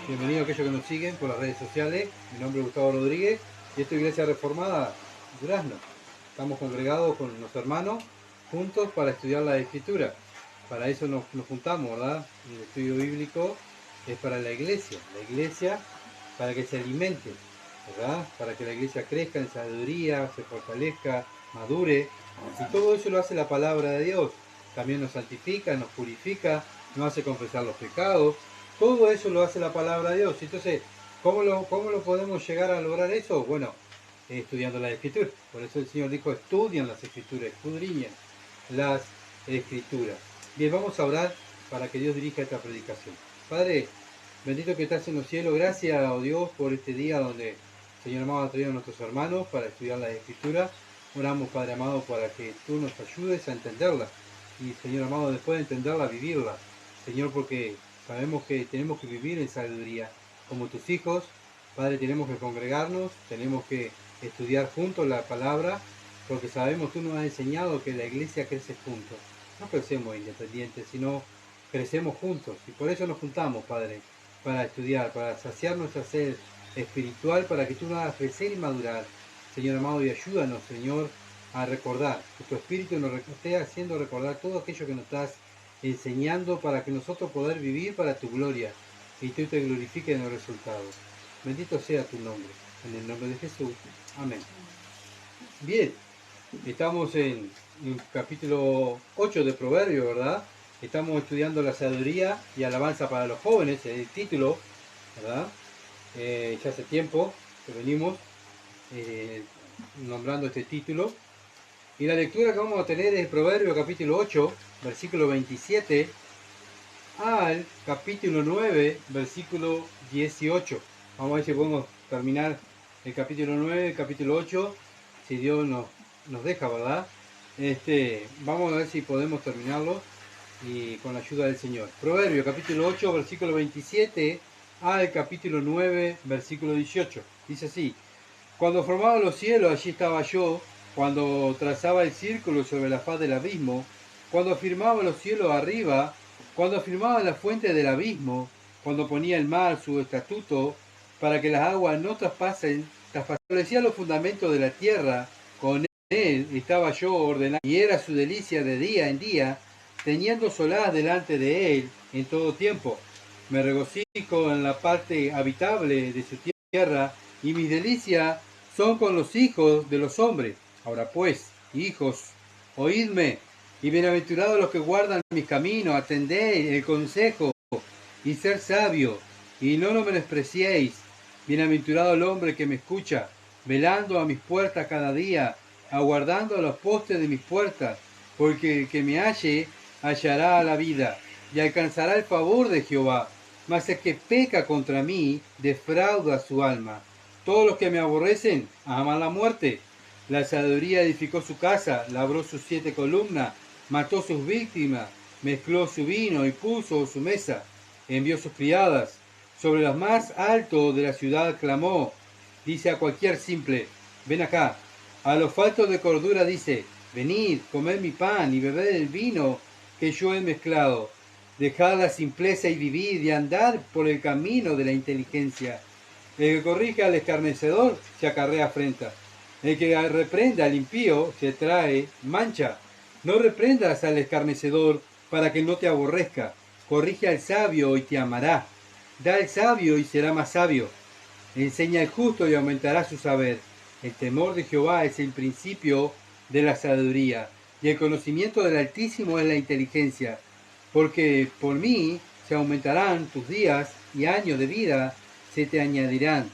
Bienvenido a aquellos que nos siguen por las redes sociales. Mi nombre es Gustavo Rodríguez y esto es Iglesia Reformada Durazno. Estamos congregados con los hermanos juntos para estudiar la Escritura. Para eso nos juntamos, ¿verdad? El estudio bíblico es para la iglesia para que se alimente, ¿verdad? Para que la iglesia crezca en sabiduría, se fortalezca, madure. Y todo eso lo hace la palabra de Dios. También nos santifica, nos purifica, nos hace confesar los pecados. Todo eso lo hace la palabra de Dios. Entonces, ¿cómo lo podemos llegar a lograr eso? Bueno, estudiando la Escritura. Por eso el Señor dijo, estudian las Escrituras, escudriñen las Escrituras. Bien, vamos a orar para que Dios dirija esta predicación. Padre, bendito que estás en los cielos. Gracias, oh Dios, por este día donde, Señor amado, ha traído a nuestros hermanos para estudiar la Escritura. Oramos, Padre amado, para que tú nos ayudes a entenderla. Y, Señor amado, después de entenderla, vivirla. Señor, porque sabemos que tenemos que vivir en sabiduría. Como tus hijos, Padre, tenemos que congregarnos, tenemos que estudiar juntos la palabra, porque sabemos, tú nos has enseñado que la iglesia crece juntos. No crecemos independientes, sino crecemos juntos. Y por eso nos juntamos, Padre, para estudiar, para saciar nuestra sed espiritual, para que tú nos hagas crecer y madurar. Señor amado, y ayúdanos, Señor, a recordar, que tu Espíritu nos esté haciendo recordar todo aquello que nos estás enseñando para que nosotros poder vivir para tu gloria y tú te glorifiques en los resultados. Bendito sea tu nombre. En el nombre de Jesús. Amén. Bien, estamos en capítulo 8 de Proverbios, ¿verdad? Estamos estudiando la sabiduría y alabanza para los jóvenes, el título, ¿verdad? Ya hace tiempo que venimos nombrando este título. Y la lectura que vamos a tener es Proverbio capítulo 8, versículo 27 al capítulo 9, versículo 18. Vamos a ver si podemos terminar el capítulo 9, el capítulo 8, si Dios nos deja, ¿verdad? Vamos a ver si podemos terminarlo y con la ayuda del Señor. Proverbio capítulo 8, versículo 27 al capítulo 9, versículo 18. Dice así: cuando formaba los cielos, allí estaba yo; cuando trazaba el círculo sobre la faz del abismo; cuando afirmaba los cielos arriba; cuando afirmaba la fuente del abismo; cuando ponía el mar su estatuto, para que las aguas no traspasen; establecía los fundamentos de la tierra; con él estaba yo ordenado, y era su delicia de día en día, teniendo solaz delante de él en todo tiempo. Me regocijo en la parte habitable de su tierra, y mis delicias son con los hijos de los hombres. Ahora pues, hijos, oídme, y bienaventurados los que guardan mis caminos; atended el consejo y ser sabio, y no lo menospreciéis. Bienaventurado el hombre que me escucha, velando a mis puertas cada día, aguardando a los postes de mis puertas, porque el que me halle hallará la vida, y alcanzará el favor de Jehová. Mas el que peca contra mí defrauda su alma. Todos los que me aborrecen aman la muerte. La sabiduría edificó su casa, labró sus 7 columnas, mató sus víctimas, mezcló su vino y puso su mesa. Envió sus criadas. Sobre los más altos de la ciudad clamó. Dice a cualquier simple: ven acá. A los faltos de cordura dice: venid, comed mi pan y bebed el vino que yo he mezclado. Dejad la simpleza y vivid, y andad por el camino de la inteligencia. El que corrige al escarnecedor se acarrea afrenta. El que reprenda al impío se trae mancha. No reprendas al escarnecedor para que no te aborrezca. Corrige al sabio y te amará. Da al sabio y será más sabio. Enseña al justo y aumentará su saber. El temor de Jehová es el principio de la sabiduría, y el conocimiento del Altísimo es la inteligencia. Porque por mí se aumentarán tus días, y años de vida se te añadirán.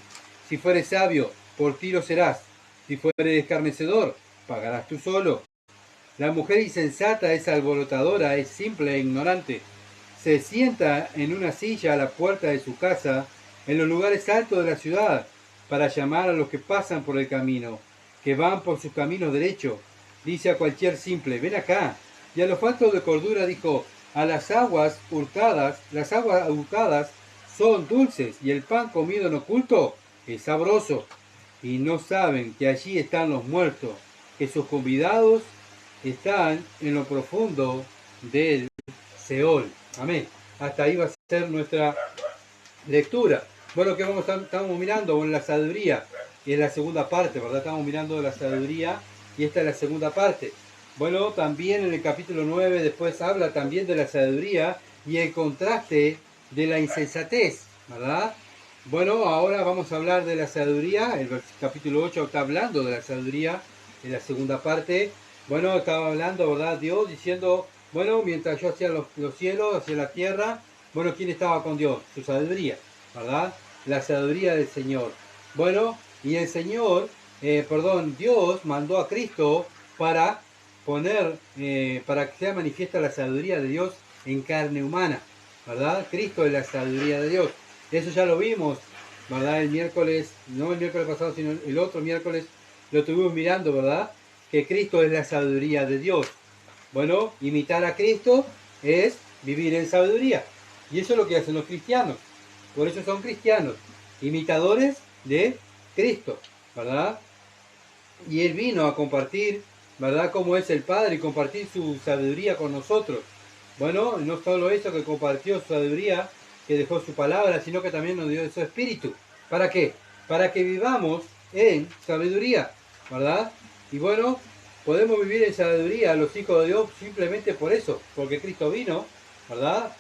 Si fueres sabio, por ti lo serás; si fueres escarnecedor, pagarás tú solo. La mujer insensata es alborotadora, es simple e ignorante. Se sienta en una silla a la puerta de su casa, en los lugares altos de la ciudad, para llamar a los que pasan por el camino, que van por sus caminos derechos. Dice a cualquier simple: ven acá. Y a los faltos de cordura dijo: a las aguas hurtadas son dulces, y el pan comido en oculto es sabroso. Y no saben que allí están los muertos, que sus convidados están en lo profundo del Seol. Amén. Hasta ahí va a hacer nuestra lectura. Bueno, que estamos mirando en la sabiduría, y es la segunda parte, ¿verdad? Estamos mirando la sabiduría y esta es la segunda parte. Bueno, también en el capítulo 9 después habla también de la sabiduría y el contraste de la insensatez, ¿verdad? Bueno, ahora vamos a hablar de la sabiduría. El capítulo 8 está hablando de la sabiduría en la segunda parte. Bueno, estaba hablando, ¿verdad? Dios diciendo, bueno, mientras yo hacía los cielos, hacía la tierra, bueno, ¿quién estaba con Dios? Su sabiduría, ¿verdad? La sabiduría del Señor. Bueno, y el Señor, Dios mandó a Cristo para poner, para que sea manifiesta la sabiduría de Dios en carne humana, ¿verdad? Cristo es la sabiduría de Dios. Eso ya lo vimos, ¿verdad? El miércoles, no el miércoles pasado, sino el otro miércoles, lo estuvimos mirando, ¿verdad? Que Cristo es la sabiduría de Dios. Bueno, imitar a Cristo es vivir en sabiduría. Y eso es lo que hacen los cristianos. Por eso son cristianos, imitadores de Cristo, ¿verdad? Y Él vino a compartir, ¿verdad?, cómo es el Padre y compartir su sabiduría con nosotros. Bueno, no solo eso, que compartió su sabiduría, que dejó su palabra, sino que también nos dio su espíritu. ¿Para qué? Para que vivamos en sabiduría, ¿verdad? Y bueno, podemos vivir en sabiduría los hijos de Dios simplemente por eso, porque Cristo vino, ¿verdad?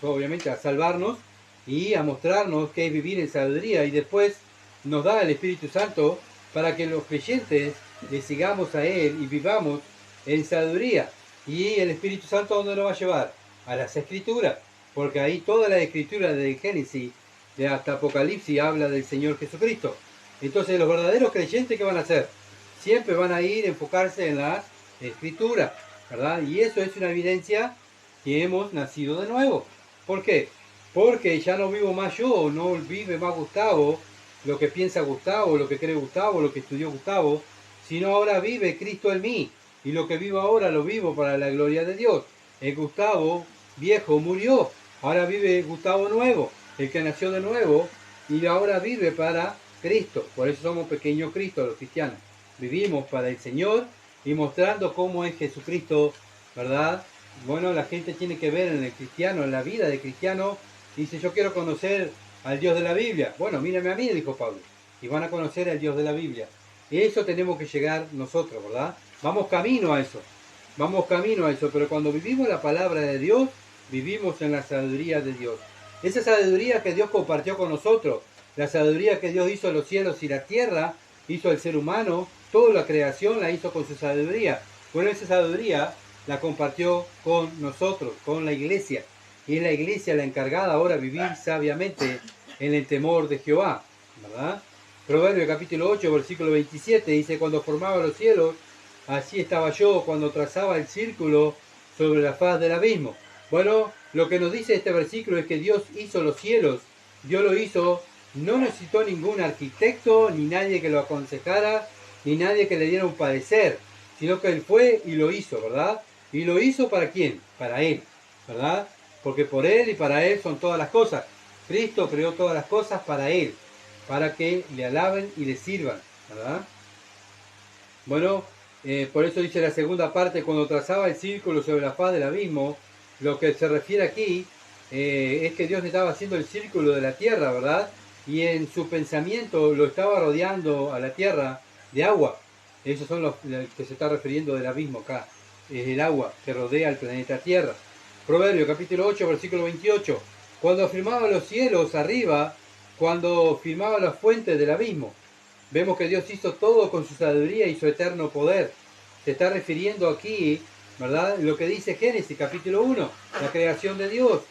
Obviamente a salvarnos y a mostrarnos qué es vivir en sabiduría, y después nos da el Espíritu Santo para que los creyentes le sigamos a Él y vivamos en sabiduría. Y el Espíritu Santo, ¿dónde nos va a llevar? A las Escrituras, porque ahí toda la Escritura de Génesis de hasta Apocalipsis habla del Señor Jesucristo. Entonces los verdaderos creyentes, ¿qué van a hacer? Siempre van a ir a enfocarse en la Escritura, ¿verdad? Y eso es una evidencia que hemos nacido de nuevo. ¿Por qué? Porque ya no vivo más yo, no vive más Gustavo, lo que piensa Gustavo, lo que cree Gustavo, lo que estudió Gustavo, sino ahora vive Cristo en mí. Y lo que vivo ahora lo vivo para la gloria de Dios. El Gustavo viejo murió, ahora vive Gustavo nuevo, el que nació de nuevo, y ahora vive para Cristo. Por eso somos pequeños Cristo, los cristianos. Vivimos para el Señor y mostrando cómo es Jesucristo, ¿verdad? Bueno, la gente tiene que ver en el cristiano, en la vida del cristiano. Dice, yo quiero conocer al Dios de la Biblia. Bueno, mírame a mí, dijo Pablo, y van a conocer al Dios de la Biblia. Y eso tenemos que llegar nosotros, ¿verdad? Vamos camino a eso. Vamos camino a eso. Pero cuando vivimos la palabra de Dios, vivimos en la sabiduría de Dios. Esa sabiduría que Dios compartió con nosotros, la sabiduría que Dios hizo los cielos y la tierra, hizo el ser humano, toda la creación la hizo con su sabiduría. Bueno, esa sabiduría la compartió con nosotros, con la iglesia. Y es la iglesia la encargada ahora de vivir sabiamente en el temor de Jehová, ¿verdad? Proverbio capítulo 8, versículo 27 dice, cuando formaba los cielos, así estaba yo cuando trazaba el círculo sobre la faz del abismo. Bueno, lo que nos dice este versículo es que Dios hizo los cielos. Dios lo hizo, no necesitó ningún arquitecto, ni nadie que lo aconsejara, ni nadie que le diera un parecer, sino que Él fue y lo hizo, ¿verdad? ¿Y lo hizo para quién? Para Él, ¿verdad? Porque por Él y para Él son todas las cosas. Cristo creó todas las cosas para Él, para que le alaben y le sirvan, ¿verdad? Bueno, por eso dice la segunda parte, cuando trazaba el círculo sobre la faz del abismo, lo que se refiere aquí es que Dios estaba haciendo el círculo de la tierra, ¿verdad? Y en su pensamiento lo estaba rodeando a la tierra de agua. Esos son los que se está refiriendo del abismo acá. Es el agua que rodea el planeta Tierra. Proverbio capítulo 8, versículo 28. Cuando firmaba los cielos arriba, cuando firmaba las fuentes del abismo. Vemos que Dios hizo todo con su sabiduría y su eterno poder. Se está refiriendo aquí, ¿verdad?, lo que dice Génesis capítulo 1, la creación de Dios.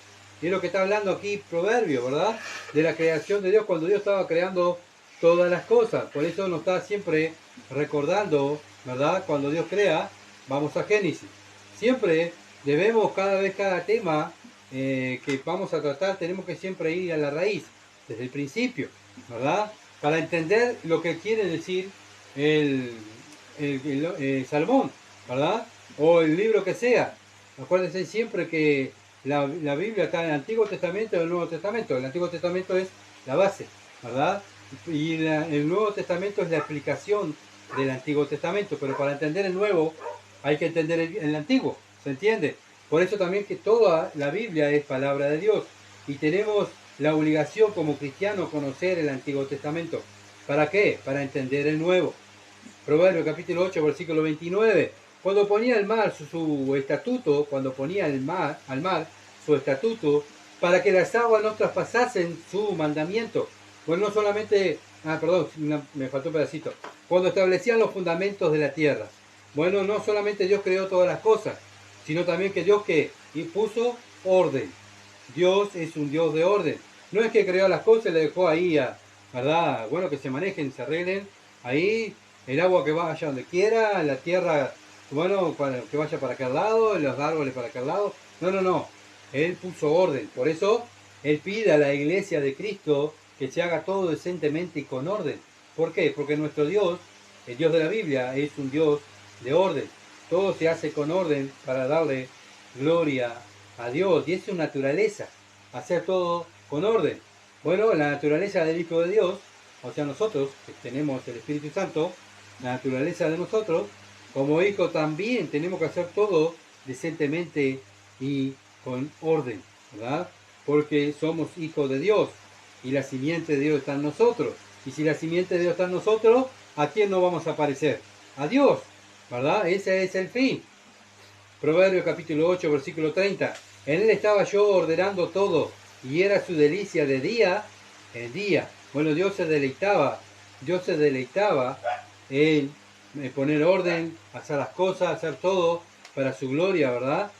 Y es lo que está hablando aquí Proverbio, ¿verdad? De la creación de Dios cuando Dios estaba creando todas las cosas. Por eso nos está siempre recordando, ¿verdad? Cuando Dios crea, vamos a Génesis. Siempre debemos, cada tema que vamos a tratar, tenemos que siempre ir a la raíz, desde el principio, ¿verdad? Para entender lo que quiere decir el Salmón, ¿verdad? O el libro que sea. Acuérdense siempre que la Biblia está en el Antiguo Testamento y el Nuevo Testamento. El Antiguo Testamento es la base, ¿verdad? Y el Nuevo Testamento es la explicación del Antiguo Testamento. Pero para entender el Nuevo hay que entender el Antiguo, ¿se entiende? Por eso también que toda la Biblia es palabra de Dios. Y tenemos la obligación como cristianos conocer el Antiguo Testamento. ¿Para qué? Para entender el Nuevo. Proverbios capítulo 8, versículo 29. Cuando ponía el mar su estatuto, cuando ponía al mar su estatuto, para que las aguas no traspasasen su mandamiento. Bueno, no solamente, perdón, me faltó un pedacito. Cuando establecían los fundamentos de la tierra. Bueno, no solamente Dios creó todas las cosas, sino también que Dios que puso orden. Dios es un Dios de orden. No es que creó las cosas y le dejó ahí, ¿verdad? Bueno, que se manejen, se arreglen. Ahí el agua que vaya donde quiera, la tierra, bueno, que vaya para aquel lado, los árboles para aquel lado. No, no, no. Él puso orden. Por eso Él pide a la iglesia de Cristo que se haga todo decentemente y con orden. ¿Por qué? Porque nuestro Dios, el Dios de la Biblia, es un Dios de orden. Todo se hace con orden para darle gloria a Dios. Y es su naturaleza, hacer todo con orden. Bueno, la naturaleza del Hijo de Dios, o sea, nosotros que tenemos el Espíritu Santo, la naturaleza de nosotros, como hijos también tenemos que hacer todo decentemente y con orden, ¿verdad? Porque somos hijos de Dios y la simiente de Dios está en nosotros. Y si la simiente de Dios está en nosotros, ¿a quién no vamos a parecer? A Dios, ¿verdad? Ese es el fin. Proverbios capítulo 8, versículo 30. En él estaba yo ordenando todo, y era su delicia de día en día. Bueno, Dios se deleitaba en poner orden, hacer las cosas, hacer todo para su gloria, ¿verdad?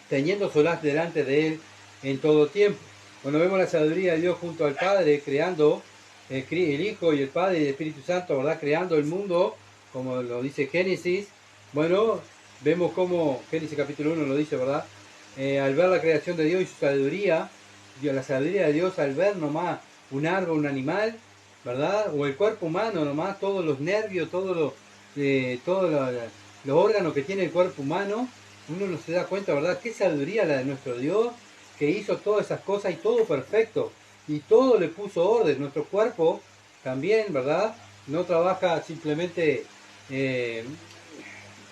Teniendo solaz delante de él en todo tiempo. Cuando vemos la sabiduría de Dios junto al Padre, creando el Hijo y el Padre y el Espíritu Santo, ¿verdad? Creando el mundo, como lo dice Génesis. Bueno, vemos cómo Génesis capítulo 1 lo dice, ¿verdad? Al ver la creación de Dios y su sabiduría, la sabiduría de Dios al ver nomás un árbol, un animal, ¿verdad? O el cuerpo humano nomás, todos los nervios, todos los órganos que tiene el cuerpo humano, uno no se da cuenta, ¿verdad? Qué sabiduría la de nuestro Dios, que hizo todas esas cosas y todo perfecto. Y todo le puso orden. Nuestro cuerpo también, ¿verdad? No trabaja simplemente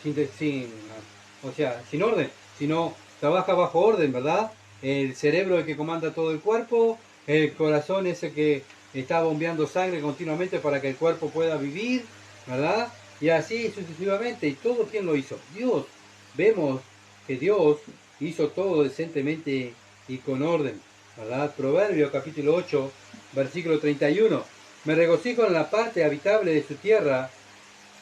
sin orden, sino trabaja bajo orden, ¿verdad? El cerebro es el que comanda todo el cuerpo, el corazón es el que está bombeando sangre continuamente para que el cuerpo pueda vivir, ¿verdad? Y así sucesivamente. ¿Y todo quién lo hizo? Dios. Vemos que Dios hizo todo decentemente y con orden, ¿verdad? Proverbios capítulo 8, versículo 31. Me regocijo en la parte habitable de su tierra,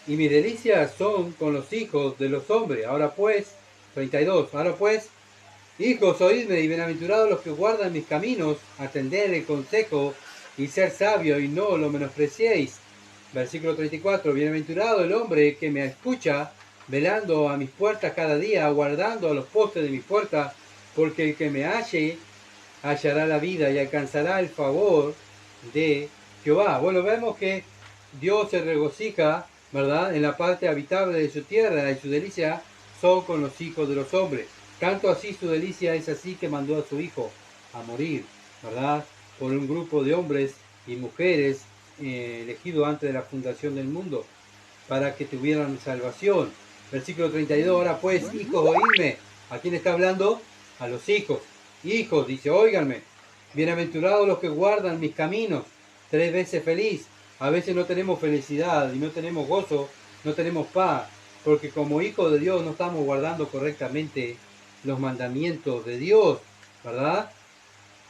y mis delicias son con los hijos de los hombres. Ahora pues, 32, ahora pues, hijos, oídme, y bienaventurados los que guardan mis caminos, atender el consejo y ser sabio, y no lo menospreciéis. Versículo 34, bienaventurado el hombre que me escucha, velando a mis puertas cada día, guardando a los postes de mis puertas, porque el que me halle, hallará la vida y alcanzará el favor de Jehová. Bueno, vemos que Dios se regocija, ¿verdad?, en la parte habitable de su tierra, y su delicia son con los hijos de los hombres. Tanto así su delicia es así que mandó a su Hijo a morir, ¿verdad?, por un grupo de hombres y mujeres elegidos antes de la fundación del mundo, para que tuvieran salvación. Versículo 32, ahora pues, hijos, oídme. ¿A quién está hablando? A los hijos. Hijos, dice, óiganme. Bienaventurados los que guardan mis caminos. 3 veces feliz. A veces no tenemos felicidad y no tenemos gozo, no tenemos paz, porque como hijos de Dios no estamos guardando correctamente los mandamientos de Dios, ¿verdad?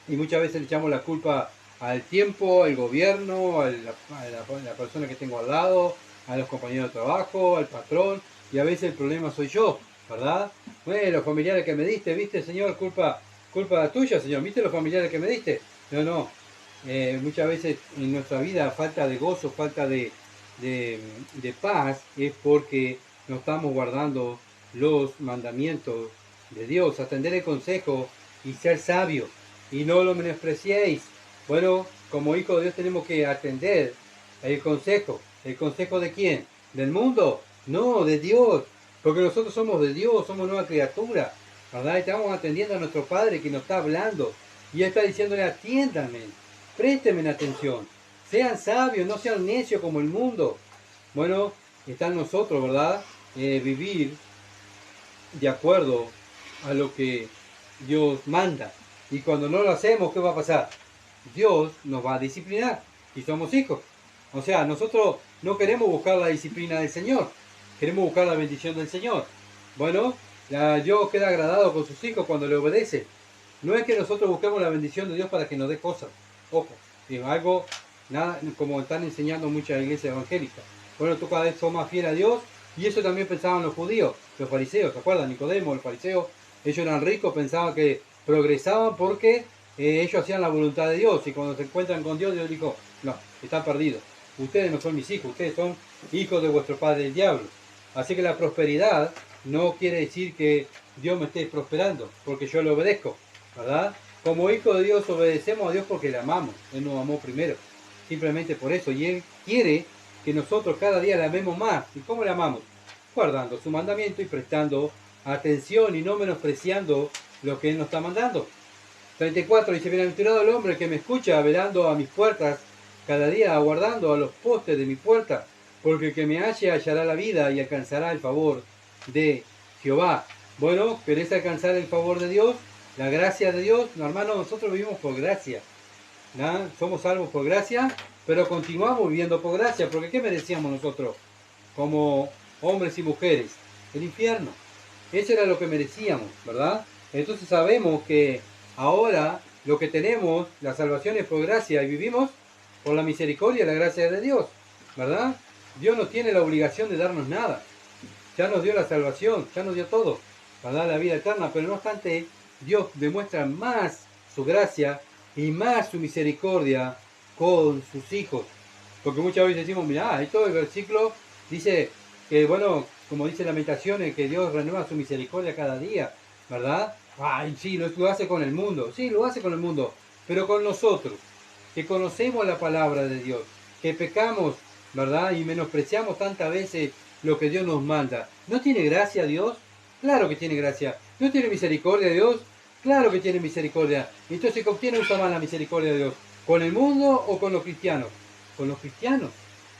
Y muchas veces le echamos la culpa al tiempo, al gobierno, la persona que tengo al lado, a los compañeros de trabajo, al patrón, y a veces el problema soy yo, ¿verdad? Bueno, los familiares que me diste, ¿viste, Señor? Culpa tuya, Señor, ¿viste los familiares que me diste? No, no. Muchas veces en nuestra vida falta de gozo, falta de paz, es porque no estamos guardando los mandamientos de Dios, atender el consejo y ser sabios, y no lo menospreciéis. Bueno, como hijos de Dios tenemos que atender el consejo. ¿El consejo de quién? ¿Del mundo? No, de Dios, porque nosotros somos de Dios, somos nueva criatura, ¿verdad? Estamos atendiendo a nuestro Padre que nos está hablando, y Él está diciéndole, atiéndanme, préstenme atención, sean sabios, no sean necios como el mundo. Bueno, está en nosotros, ¿verdad? Vivir de acuerdo a lo que Dios manda. Y cuando no lo hacemos, ¿qué va a pasar? Dios nos va a disciplinar y somos hijos. O sea, nosotros no queremos buscar la disciplina del Señor, queremos buscar la bendición del Señor. Bueno, Dios queda agradado con sus hijos cuando le obedece. No es que nosotros busquemos la bendición de Dios para que nos dé cosas. Ojo, es algo, nada, como están enseñando muchas iglesias evangélicas. Bueno, tú cada vez sos más fiel a Dios, y eso también pensaban los judíos, los fariseos, ¿se acuerdan? Nicodemo, el fariseo, ellos eran ricos, pensaban que progresaban porque ellos hacían la voluntad de Dios, y cuando se encuentran con Dios, Dios dijo, no, están perdidos. Ustedes no son mis hijos, ustedes son hijos de vuestro padre el diablo. Así que la prosperidad no quiere decir que Dios me esté prosperando, porque yo le obedezco, ¿verdad? Como hijos de Dios obedecemos a Dios porque le amamos. Él nos amó primero, simplemente por eso. Y Él quiere que nosotros cada día le amemos más. ¿Y cómo le amamos? Guardando su mandamiento y prestando atención y no menospreciando lo que Él nos está mandando. 34 dice, bienaventurado el hombre que me escucha velando a mis puertas, cada día aguardando a los postes de mi puerta, porque el que me halle hallará la vida y alcanzará el favor de Jehová. Bueno, ¿querés alcanzar el favor de Dios? La gracia de Dios. No, hermano, nosotros vivimos por gracia, ¿no? Somos salvos por gracia, pero continuamos viviendo por gracia, porque ¿qué merecíamos nosotros como hombres y mujeres? El infierno. Eso era lo que merecíamos, ¿verdad? Entonces sabemos que ahora lo que tenemos, la salvación es por gracia, y vivimos por la misericordia y la gracia de Dios, ¿verdad? Dios no tiene la obligación de darnos nada. Ya nos dio la salvación, ya nos dio todo, para dar la vida eterna, pero no obstante, Dios demuestra más su gracia y más su misericordia con sus hijos. Porque muchas veces decimos, mira, todo el versículo dice que, bueno, como dice Lamentaciones, que Dios renueva su misericordia cada día, ¿verdad? Ay, sí, lo hace con el mundo, sí, lo hace con el mundo, pero con nosotros, que conocemos la palabra de Dios, que pecamos, ¿verdad? Y menospreciamos tantas veces lo que Dios nos manda. ¿No tiene gracia Dios? Claro que tiene gracia. ¿No tiene misericordia Dios? Claro que tiene misericordia. Entonces, ¿con quién usa más la misericordia de Dios? ¿Con el mundo o con los cristianos? Con los cristianos.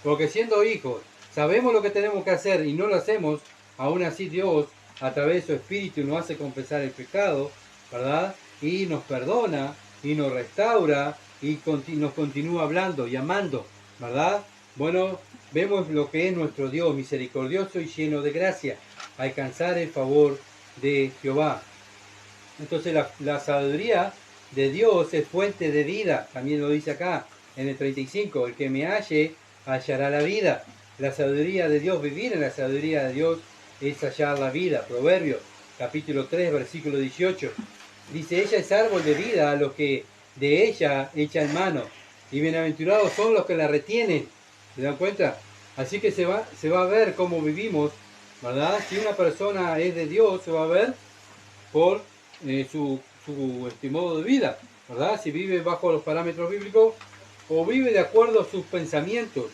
Porque siendo hijos, sabemos lo que tenemos que hacer y no lo hacemos, aún así Dios, a través de su Espíritu, nos hace confesar el pecado, ¿verdad? Y nos perdona, y nos restaura, y nos continúa hablando y amando, ¿verdad? Bueno, vemos lo que es nuestro Dios, misericordioso y lleno de gracia, alcanzar el favor de Jehová. Entonces la sabiduría de Dios es fuente de vida, también lo dice acá en el 35, el que me halle hallará la vida. La sabiduría de Dios, vivir en la sabiduría de Dios es hallar la vida. Proverbios capítulo 3 versículo 18 dice, ella es árbol de vida a los que de ella echan mano, y bienaventurados son los que la retienen. ¿Se dan cuenta? Así que se va a ver cómo vivimos, ¿verdad? Si una persona es de Dios, se va a ver por su modo de vida, ¿verdad? Si vive bajo los parámetros bíblicos, o vive de acuerdo a sus pensamientos,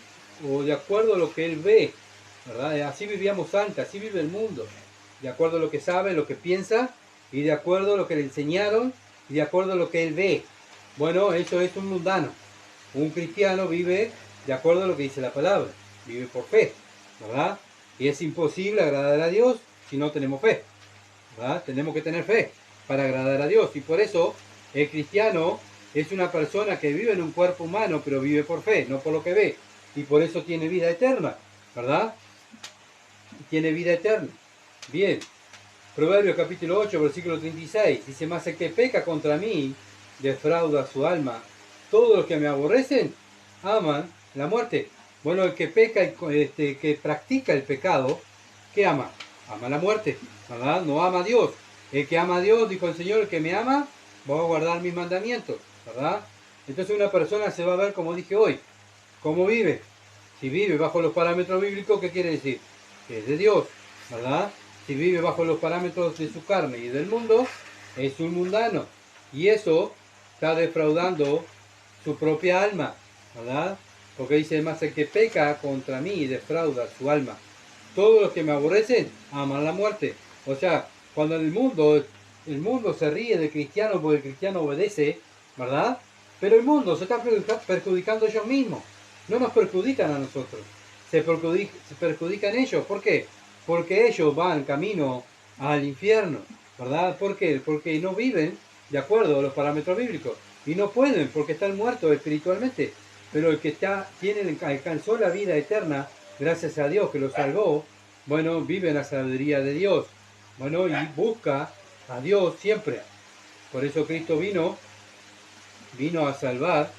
o de acuerdo a lo que él ve, ¿verdad? Así vivíamos antes, así vive el mundo, de acuerdo a lo que sabe, lo que piensa, y de acuerdo a lo que le enseñaron, y de acuerdo a lo que él ve. Bueno, eso es un mundano. Un cristiano vive de acuerdo a lo que dice la palabra, vive por fe, ¿verdad? Y es imposible agradar a Dios si no tenemos fe, ¿verdad? Tenemos que tener fe para agradar a Dios, y por eso el cristiano es una persona que vive en un cuerpo humano, pero vive por fe, no por lo que ve, y por eso tiene vida eterna, ¿verdad? Tiene vida eterna. Bien, Proverbios capítulo 8, versículo 36, dice, mas el que peca contra mí, defrauda su alma. Todos los que me aborrecen, aman la muerte. Bueno, el que peca, que practica el pecado, ¿qué ama? Ama la muerte, ¿verdad? No ama a Dios. El que ama a Dios, dijo el Señor, el que me ama, va a guardar mis mandamientos, ¿verdad? Entonces una persona se va a ver, como dije hoy, cómo vive. Si vive bajo los parámetros bíblicos, ¿qué quiere decir? Que es de Dios, ¿verdad? Si vive bajo los parámetros de su carne y del mundo, es un mundano. Y eso está defraudando su propia alma, ¿verdad? Porque dice, más el que peca contra mí defrauda su alma. Todos los que me aborrecen aman la muerte. O sea, cuando el mundo se ríe del cristiano porque el cristiano obedece, ¿verdad? Pero el mundo se está perjudicando ellos mismos. No nos perjudican a nosotros. Se perjudican ellos. ¿Por qué? Porque ellos van camino al infierno, ¿verdad? ¿Por qué? Porque no viven de acuerdo a los parámetros bíblicos. Y no pueden porque están muertos espiritualmente. Pero el que alcanzó la vida eterna, gracias a Dios que lo salvó, bueno, vive en la sabiduría de Dios. Bueno, y busca a Dios siempre. Por eso Cristo vino a salvar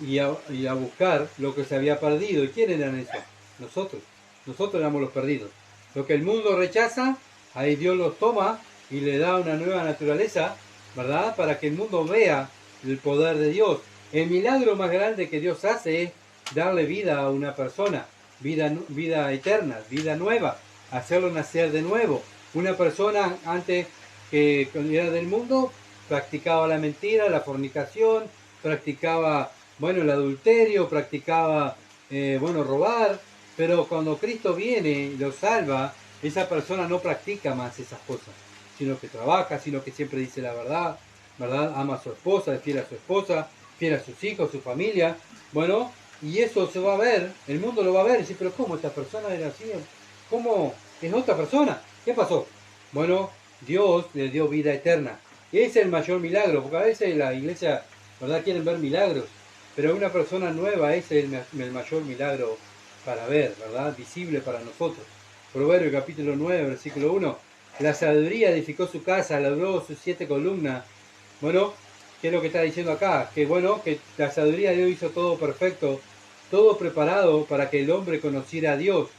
y a buscar lo que se había perdido. ¿Y quiénes eran esos? Nosotros. Nosotros éramos los perdidos. Lo que el mundo rechaza, ahí Dios los toma y le da una nueva naturaleza, ¿verdad? Para que el mundo vea el poder de Dios. El milagro más grande que Dios hace es darle vida a una persona, vida eterna, vida nueva, hacerlo nacer de nuevo. Una persona antes que era del mundo practicaba la mentira, la fornicación, practicaba, bueno, el adulterio, practicaba, robar, pero cuando Cristo viene y lo salva, esa persona no practica más esas cosas, sino que trabaja, sino que siempre dice la verdad, ¿verdad? Ama a su esposa, es fiel a su esposa, fiel a sus hijos, su familia, bueno, y eso se va a ver, el mundo lo va a ver y dice, pero ¿cómo esta persona era así? ¿Cómo es otra persona? ¿Qué pasó? Bueno, Dios le dio vida eterna. Ese es el mayor milagro, porque a veces la iglesia, ¿verdad?, quieren ver milagros, pero una persona nueva es el mayor milagro para ver, ¿verdad?, visible para nosotros. Proverbio capítulo 9, versículo 1. La sabiduría edificó su casa, labró sus 7 columnas. Bueno, ¿qué es lo que está diciendo acá? Que bueno, que la sabiduría de Dios hizo todo perfecto, todo preparado para que el hombre conociera a Dios.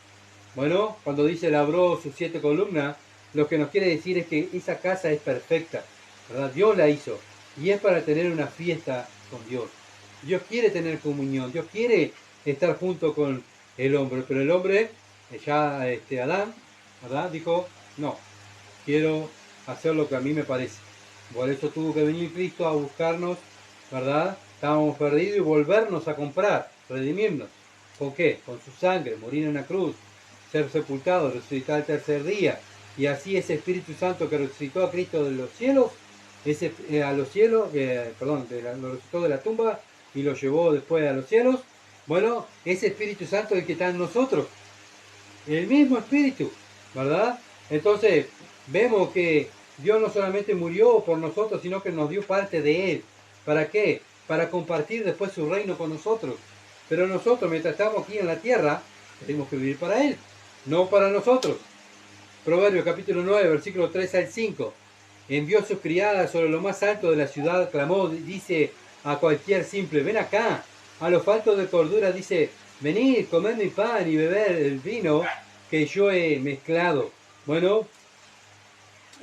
Bueno, cuando dice labró sus 7 columnas, lo que nos quiere decir es que esa casa es perfecta, ¿verdad? Dios la hizo y es para tener una fiesta con Dios. Dios quiere tener comunión, Dios quiere estar junto con el hombre, pero el hombre, ya Adán, ¿verdad?, dijo, no, quiero hacer lo que a mí me parece. Por eso tuvo que venir Cristo a buscarnos, ¿verdad? Estábamos perdidos y volvernos a comprar, redimirnos. ¿Con qué? Con su sangre, morir en la cruz, ser sepultado, resucitar el tercer día. Y así ese Espíritu Santo que resucitó a Cristo de los cielos, a los cielos, lo resucitó de la tumba y lo llevó después a los cielos. Bueno, ese Espíritu Santo es el que está en nosotros. El mismo Espíritu, ¿verdad? Entonces, vemos que Dios no solamente murió por nosotros, sino que nos dio parte de Él. ¿Para qué? Para compartir después su reino con nosotros. Pero nosotros, mientras estamos aquí en la tierra, tenemos que vivir para Él, no para nosotros. Proverbios capítulo 9, versículo 3 al 5. Envió sus criadas sobre lo más alto de la ciudad, clamó, dice a cualquier simple, ven acá. A los faltos de cordura dice, venid, comed mi pan y beber el vino que yo he mezclado. Bueno,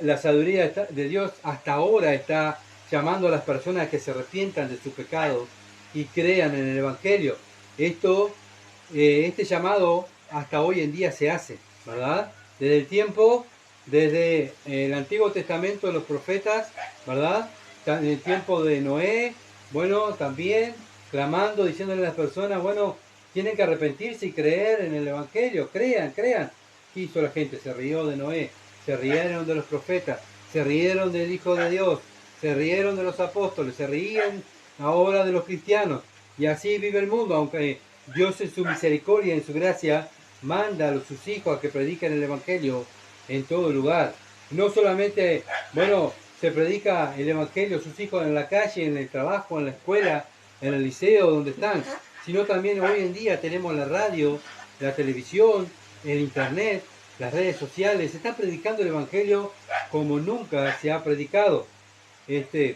la sabiduría de Dios hasta ahora está llamando a las personas que se arrepientan de su pecado y crean en el Evangelio. Este llamado hasta hoy en día se hace, ¿verdad? Desde el Antiguo Testamento de los profetas, ¿verdad? En el tiempo de Noé, bueno, también clamando, diciéndole a las personas, bueno, tienen que arrepentirse y creer en el Evangelio, crean. ¿Qué hizo la gente? Se rió de Noé, se rieron de los profetas, se rieron del Hijo de Dios, se rieron de los apóstoles, se ríen ahora de los cristianos. Y así vive el mundo, aunque Dios en su misericordia y en su gracia manda a sus hijos a que prediquen el Evangelio en todo lugar. No solamente, se predica el Evangelio a sus hijos en la calle, en el trabajo, en la escuela, en el liceo, donde están, sino también hoy en día tenemos la radio, la televisión, el internet, las redes sociales. Se está predicando el Evangelio como nunca se ha predicado.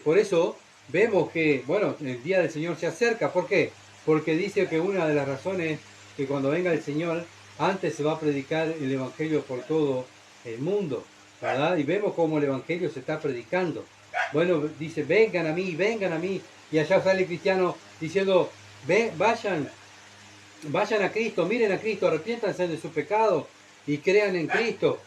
Por eso vemos que, el día del Señor se acerca. ¿Por qué? Porque dice que una de las razones que cuando venga el Señor, antes se va a predicar el Evangelio por todo el mundo, ¿verdad? Y vemos cómo el Evangelio se está predicando. Bueno, dice, vengan a mí, y allá sale el cristiano diciendo, vayan a Cristo, miren a Cristo, arrepiéntanse de su pecado y crean en Cristo.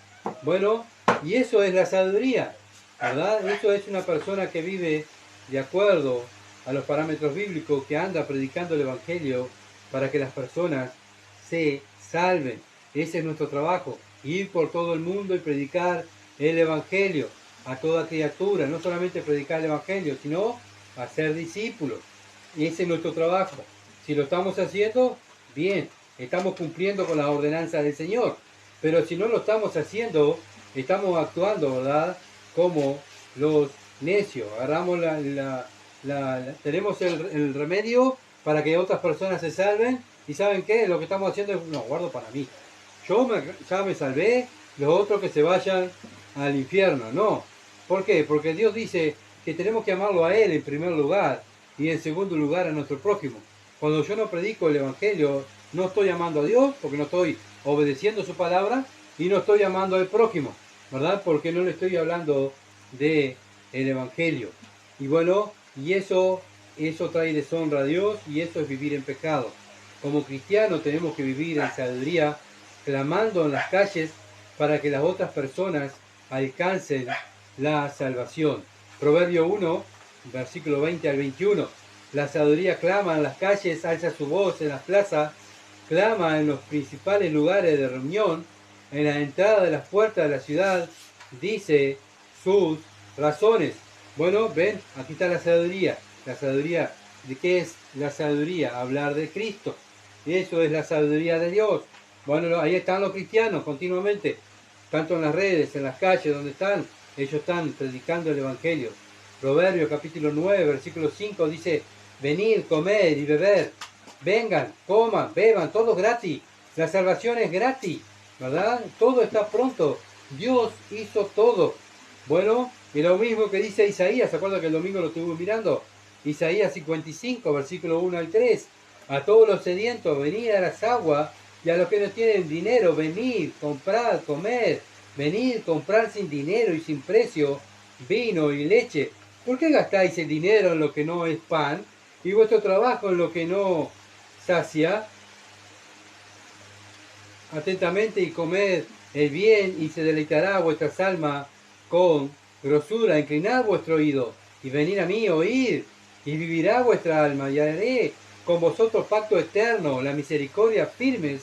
Bueno, y eso es la sabiduría, ¿verdad? Eso es una persona que vive de acuerdo a los parámetros bíblicos, que anda predicando el Evangelio para que las personas se salven. Ese es nuestro trabajo, ir por todo el mundo y predicar el Evangelio a toda criatura, no solamente predicar el Evangelio, sino hacer discípulos. Ese es nuestro trabajo. Si lo estamos haciendo, bien, estamos cumpliendo con las ordenanzas del Señor. Pero si no lo estamos haciendo, estamos actuando, ¿verdad?, como los necio. Agarramos tenemos el remedio para que otras personas se salven. ¿Y saben qué? Lo que estamos haciendo es, no, guardo para mí. Ya me salvé, los otros que se vayan al infierno. No. ¿Por qué? Porque Dios dice que tenemos que amarlo a Él en primer lugar y en segundo lugar a nuestro prójimo. Cuando yo no predico el Evangelio, no estoy amando a Dios porque no estoy obedeciendo su palabra y no estoy amando al prójimo, ¿verdad? Porque no le estoy hablando de el Evangelio. Y bueno, y eso trae deshonra a Dios y eso es vivir en pecado. Como cristianos tenemos que vivir en sabiduría, clamando en las calles para que las otras personas alcancen la salvación. Proverbio 1, versículo 20 al 21. La sabiduría clama en las calles, alza su voz en las plazas, clama en los principales lugares de reunión, en la entrada de las puertas de la ciudad, dice sus razones. Bueno, ven, aquí está la sabiduría. La sabiduría, ¿de qué es la sabiduría? Hablar de Cristo. Y eso es la sabiduría de Dios. Bueno, ahí están los cristianos continuamente, tanto en las redes, en las calles, donde están, ellos están predicando el Evangelio. Proverbios capítulo 9, versículo 5 dice, venid, comer y beber, vengan, coman, beban, todo gratis. La salvación es gratis, ¿verdad? Todo está pronto. Dios hizo todo. Bueno, y lo mismo que dice Isaías, ¿se acuerdan que el domingo lo estuvimos mirando? Isaías 55, versículo 1 al 3. A todos los sedientos, venid a las aguas, y a los que no tienen dinero, venid, comprad, comer, venid, comprar sin dinero y sin precio vino y leche. ¿Por qué gastáis el dinero en lo que no es pan y vuestro trabajo en lo que no sacia? Atentamente y comed el bien y se deleitará vuestras almas con grosura. Inclinad vuestro oído y venid a mí, oíd, y vivirá vuestra alma, y haré con vosotros pacto eterno, la misericordia firmes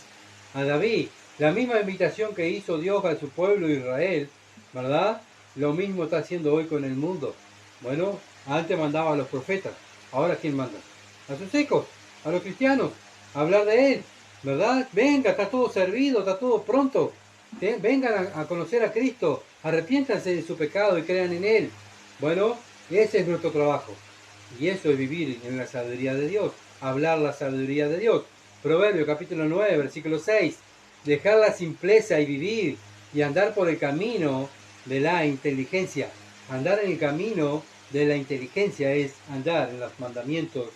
a David. La misma invitación que hizo Dios a su pueblo Israel, ¿verdad? Lo mismo está haciendo hoy con el mundo. Bueno, antes mandaba a los profetas, ahora ¿quién manda? A sus hijos, a los cristianos, a hablar de Él, ¿verdad? Venga, está todo servido, está todo pronto. Vengan a conocer a Cristo, arrepiéntanse de su pecado y crean en Él. Bueno, ese es nuestro trabajo. Y eso es vivir en la sabiduría de Dios, hablar la sabiduría de Dios. Proverbio capítulo 9, versículo 6. Dejar la simpleza y vivir y andar por el camino de la inteligencia. Andar en el camino de la inteligencia es andar en los mandamientos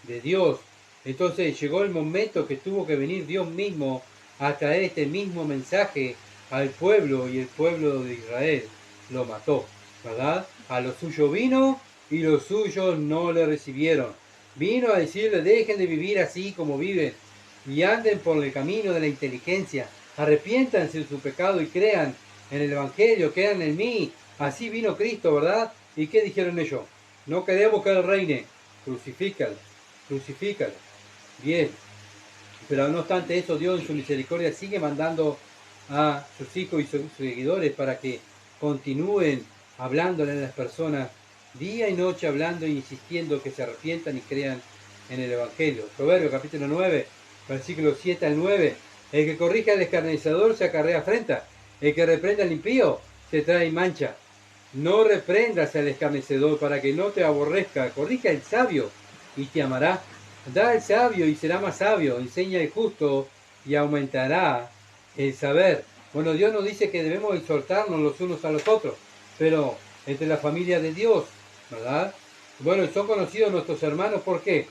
de Dios. Entonces llegó el momento que tuvo que venir Dios mismo a traer este mismo mensaje al pueblo, y el pueblo de Israel lo mató, ¿verdad? A lo suyo vino y los suyos no le recibieron. Vino a decirle, dejen de vivir así como viven y anden por el camino de la inteligencia. Arrepiéntanse de su pecado y crean en el Evangelio, crean en mí. Así vino Cristo, ¿verdad? ¿Y qué dijeron ellos? No queremos que Él reine. Crucifícalo, crucifícalo. Bien, pero no obstante eso, Dios en su misericordia sigue mandando a sus hijos y sus seguidores para que continúen hablándole a las personas día y noche, hablando e insistiendo que se arrepientan y crean en el Evangelio. Proverbios capítulo 9, versículos 7 al 9. El que corrige al escarnecedor se acarrea afrenta. El que reprende al impío se trae mancha. No reprendas al escarnecedor para que no te aborrezca. Corrige al sabio y te amará. Da al sabio y será más sabio. Enseña al justo y aumentará el saber. Bueno, Dios nos dice que debemos exhortarnos los unos a los otros, pero entre la familia de Dios, ¿verdad? Bueno, son conocidos nuestros hermanos, ¿por qué?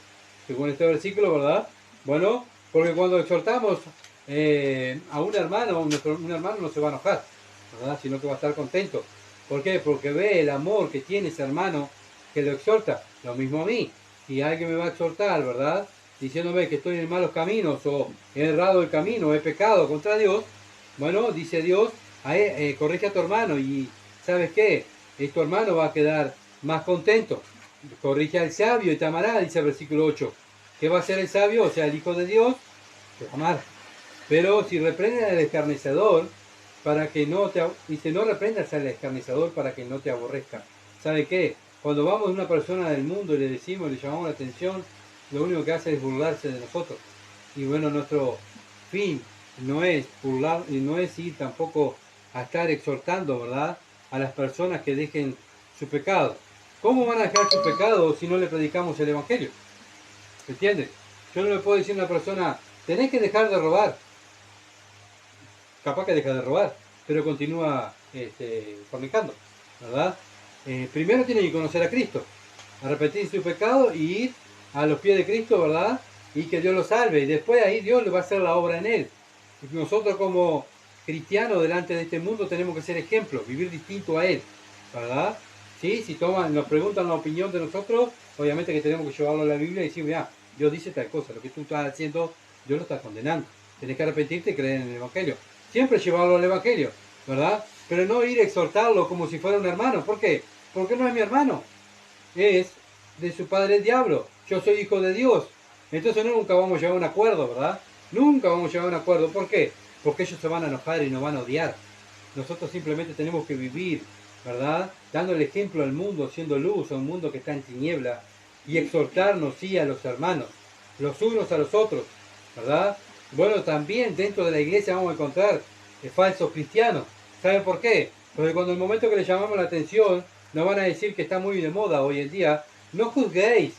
Según este versículo, ¿verdad? Bueno, porque cuando exhortamos a un hermano, un hermano no se va a enojar, ¿verdad? Sino que va a estar contento. ¿Por qué? Porque ve el amor que tiene ese hermano que lo exhorta. Lo mismo a mí. Si alguien me va a exhortar, ¿verdad? Diciéndome que estoy en malos caminos o he errado el camino, he pecado contra Dios. Bueno, dice Dios, corrige a tu hermano y ¿sabes qué? Tu hermano va a quedar más contento. Corrige al sabio y te amará, dice el versículo 8. ¿Qué va a hacer el sabio? O sea, el Hijo de Dios, te amará. Pero si reprenden al escarnecedor, para que no te... Dice, no reprendas al escarnecedor para que no te aborrezca. ¿Sabe qué? Cuando vamos a una persona del mundo y le decimos, le llamamos la atención, lo único que hace es burlarse de nosotros. Y bueno, nuestro fin no es burlar y no es ir tampoco a estar exhortando, ¿verdad?, a las personas que dejen su pecado. ¿Cómo van a dejar su pecado si no le predicamos el Evangelio? ¿Entiendes? Yo no le puedo decir a una persona, tenés que dejar de robar. Capaz que deja de robar, pero continúa fornicando, ¿verdad? Primero tiene que conocer a Cristo, arrepentir su pecado y ir a los pies de Cristo, ¿verdad? Y que Dios lo salve. Y después ahí Dios le va a hacer la obra en él. Y nosotros como cristianos delante de este mundo tenemos que ser ejemplos, vivir distinto a él, ¿verdad? ¿Sí? Si nos preguntan la opinión de nosotros, obviamente que tenemos que llevarlo a la Biblia y decir, mira, Dios dice tal cosa, lo que tú estás haciendo, Dios lo está condenando. Tenés que arrepentirte y creer en el Evangelio. Siempre llevarlo al Evangelio, ¿verdad? Pero no ir a exhortarlo como si fuera un hermano. ¿Por qué? Porque no es mi hermano. Es de su padre el diablo. Yo soy hijo de Dios. Entonces nunca vamos a llegar a un acuerdo, ¿verdad? Nunca vamos a llegar a un acuerdo. ¿Por qué? Porque ellos se van a enojar y nos van a odiar. Nosotros simplemente tenemos que vivir, ¿verdad? Dando el ejemplo al mundo, siendo luz a un mundo que está en tiniebla. Y exhortarnos, sí, a los hermanos, los unos a los otros, ¿verdad? Bueno, también dentro de la iglesia vamos a encontrar falsos cristianos. ¿Saben por qué? Porque cuando el momento que les llamamos la atención, nos van a decir que está muy de moda hoy en día, no juzguéis.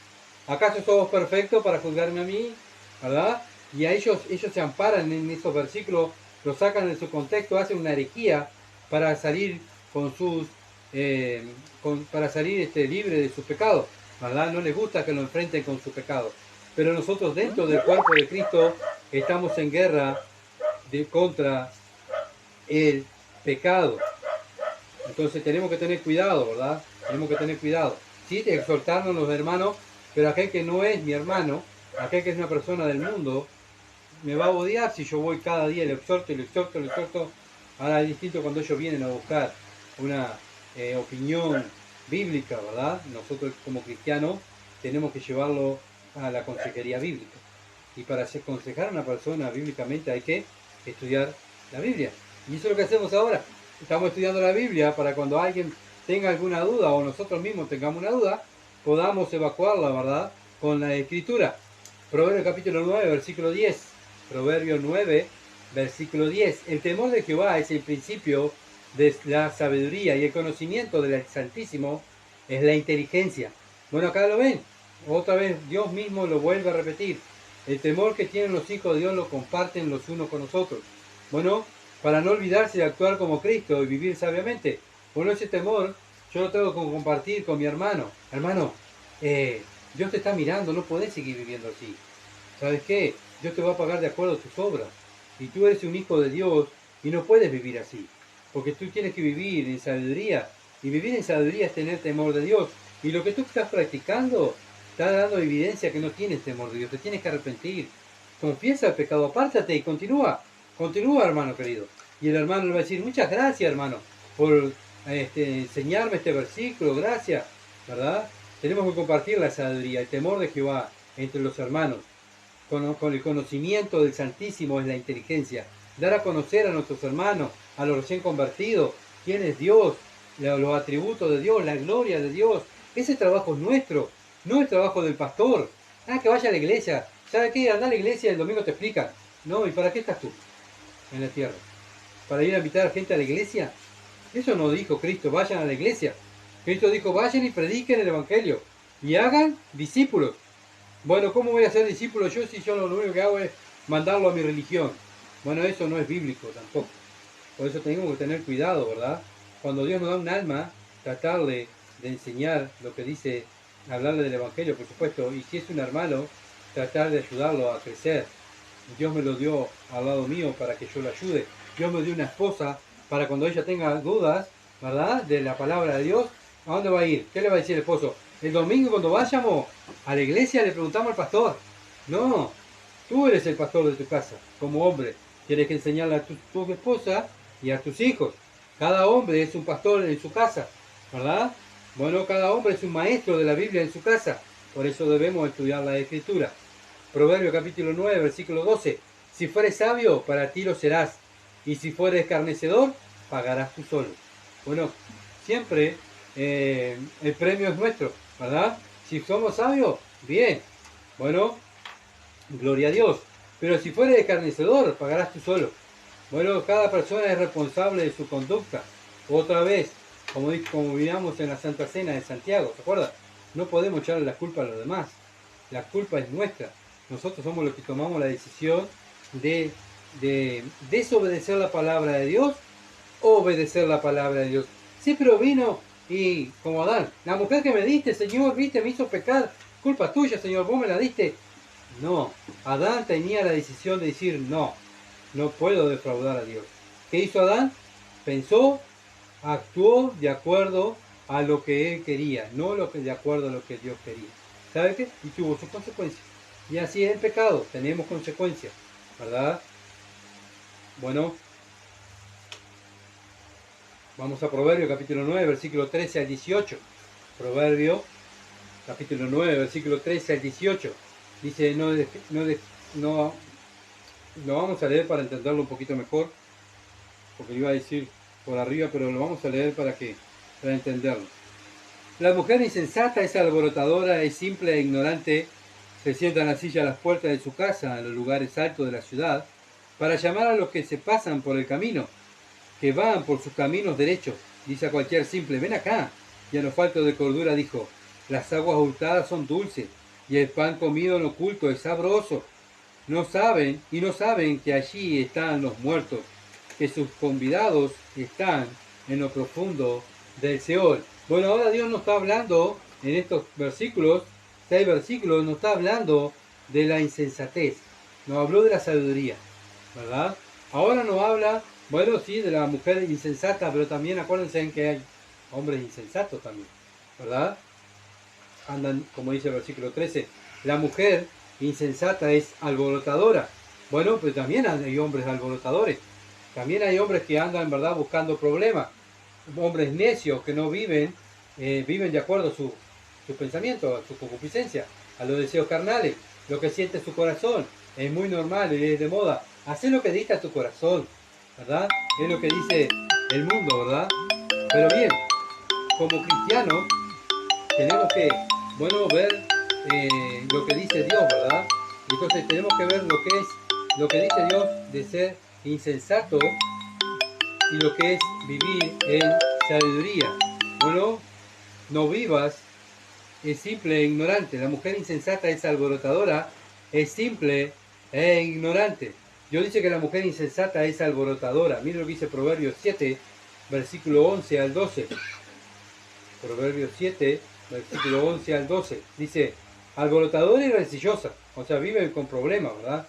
¿Acaso somos perfectos para juzgarme a mí? ¿Verdad? Y a ellos se amparan en esos versículos, los sacan de su contexto, hacen una herejía para salir con sus para salir libre de sus pecados. ¿Verdad? No les gusta que lo enfrenten con su pecado. Pero nosotros dentro del cuerpo de Cristo estamos en guerra contra el pecado. Entonces tenemos que tener cuidado, ¿verdad? Tenemos que tener cuidado. Sí, de exhortarnos los hermanos, pero aquel que no es mi hermano, aquel que es una persona del mundo, me va a odiar si yo voy cada día y le exhorto y le exhorto, le exhorto. Ahora es distinto cuando ellos vienen a buscar una opinión bíblica, ¿verdad? Nosotros como cristianos tenemos que llevarlo a la consejería bíblica. Y para aconsejar a una persona bíblicamente hay que estudiar la Biblia. Y eso es lo que hacemos ahora. Estamos estudiando la Biblia para cuando alguien tenga alguna duda o nosotros mismos tengamos una duda, podamos evacuarla, ¿verdad? Con la Escritura. Proverbios capítulo 9, versículo 10. Proverbio 9, versículo 10. El temor de Jehová es el principio de la sabiduría y el conocimiento del Santísimo es la inteligencia. Bueno, acá lo ven. Otra vez Dios mismo lo vuelve a repetir. El temor que tienen los hijos de Dios lo comparten los unos con los otros. Bueno, para no olvidarse de actuar como Cristo y vivir sabiamente. Bueno, ese temor yo lo tengo que compartir con mi hermano. Hermano, Dios te está mirando, no podés seguir viviendo así. ¿Sabes qué? Dios te va a pagar de acuerdo a tus obras. Y tú eres un hijo de Dios y no puedes vivir así. Porque tú tienes que vivir en sabiduría. Y vivir en sabiduría es tener temor de Dios. Y lo que tú estás practicando está dando evidencia que no tienes temor de Dios. Te tienes que arrepentir. Confiesa el pecado, apártate y continúa. Continúa, hermano querido. Y el hermano le va a decir, muchas gracias, hermano, por enseñarme este versículo. Gracias, ¿verdad? Tenemos que compartir la sabiduría, el temor de Jehová entre los hermanos. Con el conocimiento del Santísimo es la inteligencia. Dar a conocer a nuestros hermanos, a los recién convertidos, quién es Dios, los atributos de Dios, la gloria de Dios. Ese trabajo es nuestro, no el trabajo del pastor. Ah, que vaya a la iglesia. ¿Sabe qué? Anda a la iglesia y el domingo te explica. No, ¿y para qué estás tú en la tierra? ¿Para ir a invitar a gente a la iglesia? Eso no dijo Cristo, vayan a la iglesia. Cristo dijo, vayan y prediquen el Evangelio y hagan discípulos. Bueno, ¿cómo voy a ser discípulo yo si yo lo único que hago es mandarlo a mi religión? Bueno, eso no es bíblico tampoco. Por eso tenemos que tener cuidado, ¿verdad? Cuando Dios nos da un alma, tratarle de enseñar lo que dice, hablarle del Evangelio, por supuesto, y si es un hermano, tratar de ayudarlo a crecer. Dios me lo dio al lado mío para que yo lo ayude. Dios me dio una esposa para cuando ella tenga dudas, ¿verdad? De la palabra de Dios, ¿a dónde va a ir? ¿Qué le va a decir el esposo? El domingo cuando vayamos a la iglesia le preguntamos al pastor. No, tú eres el pastor de tu casa, como hombre. Tienes que enseñarle a tu esposa y a tus hijos. Cada hombre es un pastor en su casa, ¿verdad? Bueno, cada hombre es un maestro de la Biblia en su casa. Por eso debemos estudiar la Escritura. Proverbio capítulo 9, versículo 12. Si fueres sabio, para ti lo serás. Y si fueres escarnecedor, pagarás tú solo. Bueno, siempre el premio es nuestro, ¿verdad? Si somos sabios, bien. Bueno, gloria a Dios. Pero si fueres escarnecedor, pagarás tú solo. Bueno, cada persona es responsable de su conducta. Otra vez, como miramos en la Santa Cena de Santiago, ¿se acuerdan? No podemos echarle la culpa a los demás. La culpa es nuestra. Nosotros somos los que tomamos la decisión de desobedecer la palabra de Dios o obedecer la palabra de Dios. Sí, pero vino y como Adán, la mujer que me diste, Señor, viste, me hizo pecar, culpa tuya, Señor, vos me la diste. No, Adán tenía la decisión de decir, no, no puedo defraudar a Dios. ¿Qué hizo Adán? Pensó, actuó de acuerdo a lo que él quería, no de acuerdo a lo que Dios quería. ¿Sabe qué? Y tuvo sus consecuencias. Y así es el pecado, tenemos consecuencias, ¿verdad? Bueno, vamos a Proverbio capítulo 9, versículo 13 al 18. Proverbio capítulo 9, versículo 13 al 18. Dice, no, lo vamos a leer para entenderlo un poquito mejor, porque iba a decir por arriba, pero lo vamos a leer para entenderlo. La mujer insensata es alborotadora, es simple e ignorante, se sienta en la silla a las puertas de su casa, en los lugares altos de la ciudad, para llamar a los que se pasan por el camino, que van por sus caminos derechos. Dice a cualquier simple, ven acá. Y a los faltos de cordura dijo, las aguas hurtadas son dulces, y el pan comido en oculto es sabroso. No saben que allí están los muertos, que sus convidados están en lo profundo del Seol. Bueno, ahora Dios nos está hablando en estos versículos, 6 versículos, nos está hablando de la insensatez. Nos habló de la sabiduría, ¿verdad? Ahora nos habla, bueno, sí, de la mujer insensata, pero también acuérdense en que hay hombres insensatos también, ¿verdad? Andan, como dice el versículo 13, la mujer insensata es alborotadora. Bueno, pues también hay hombres alborotadores. También hay hombres que andan, ¿verdad?, buscando problemas. Hombres necios que no viven de acuerdo a su pensamiento, a su concupiscencia, a los deseos carnales, lo que siente su corazón. Es muy normal y es de moda. Haz lo que dicta tu corazón, ¿verdad? Es lo que dice el mundo, ¿verdad? Pero bien, como cristianos tenemos que, bueno, ver lo que dice Dios, ¿verdad? Entonces tenemos que ver lo que dice Dios de ser insensato y lo que es vivir en sabiduría. Bueno, no vivas, es simple e ignorante. La mujer insensata es alborotadora, es simple e ignorante. Dios dice que la mujer insensata es alborotadora. Mira lo que dice Proverbios 7, versículo 11 al 12. Proverbios 7, versículo 11 al 12. Dice, alborotadora y rencillosa. O sea, vive con problemas, ¿verdad?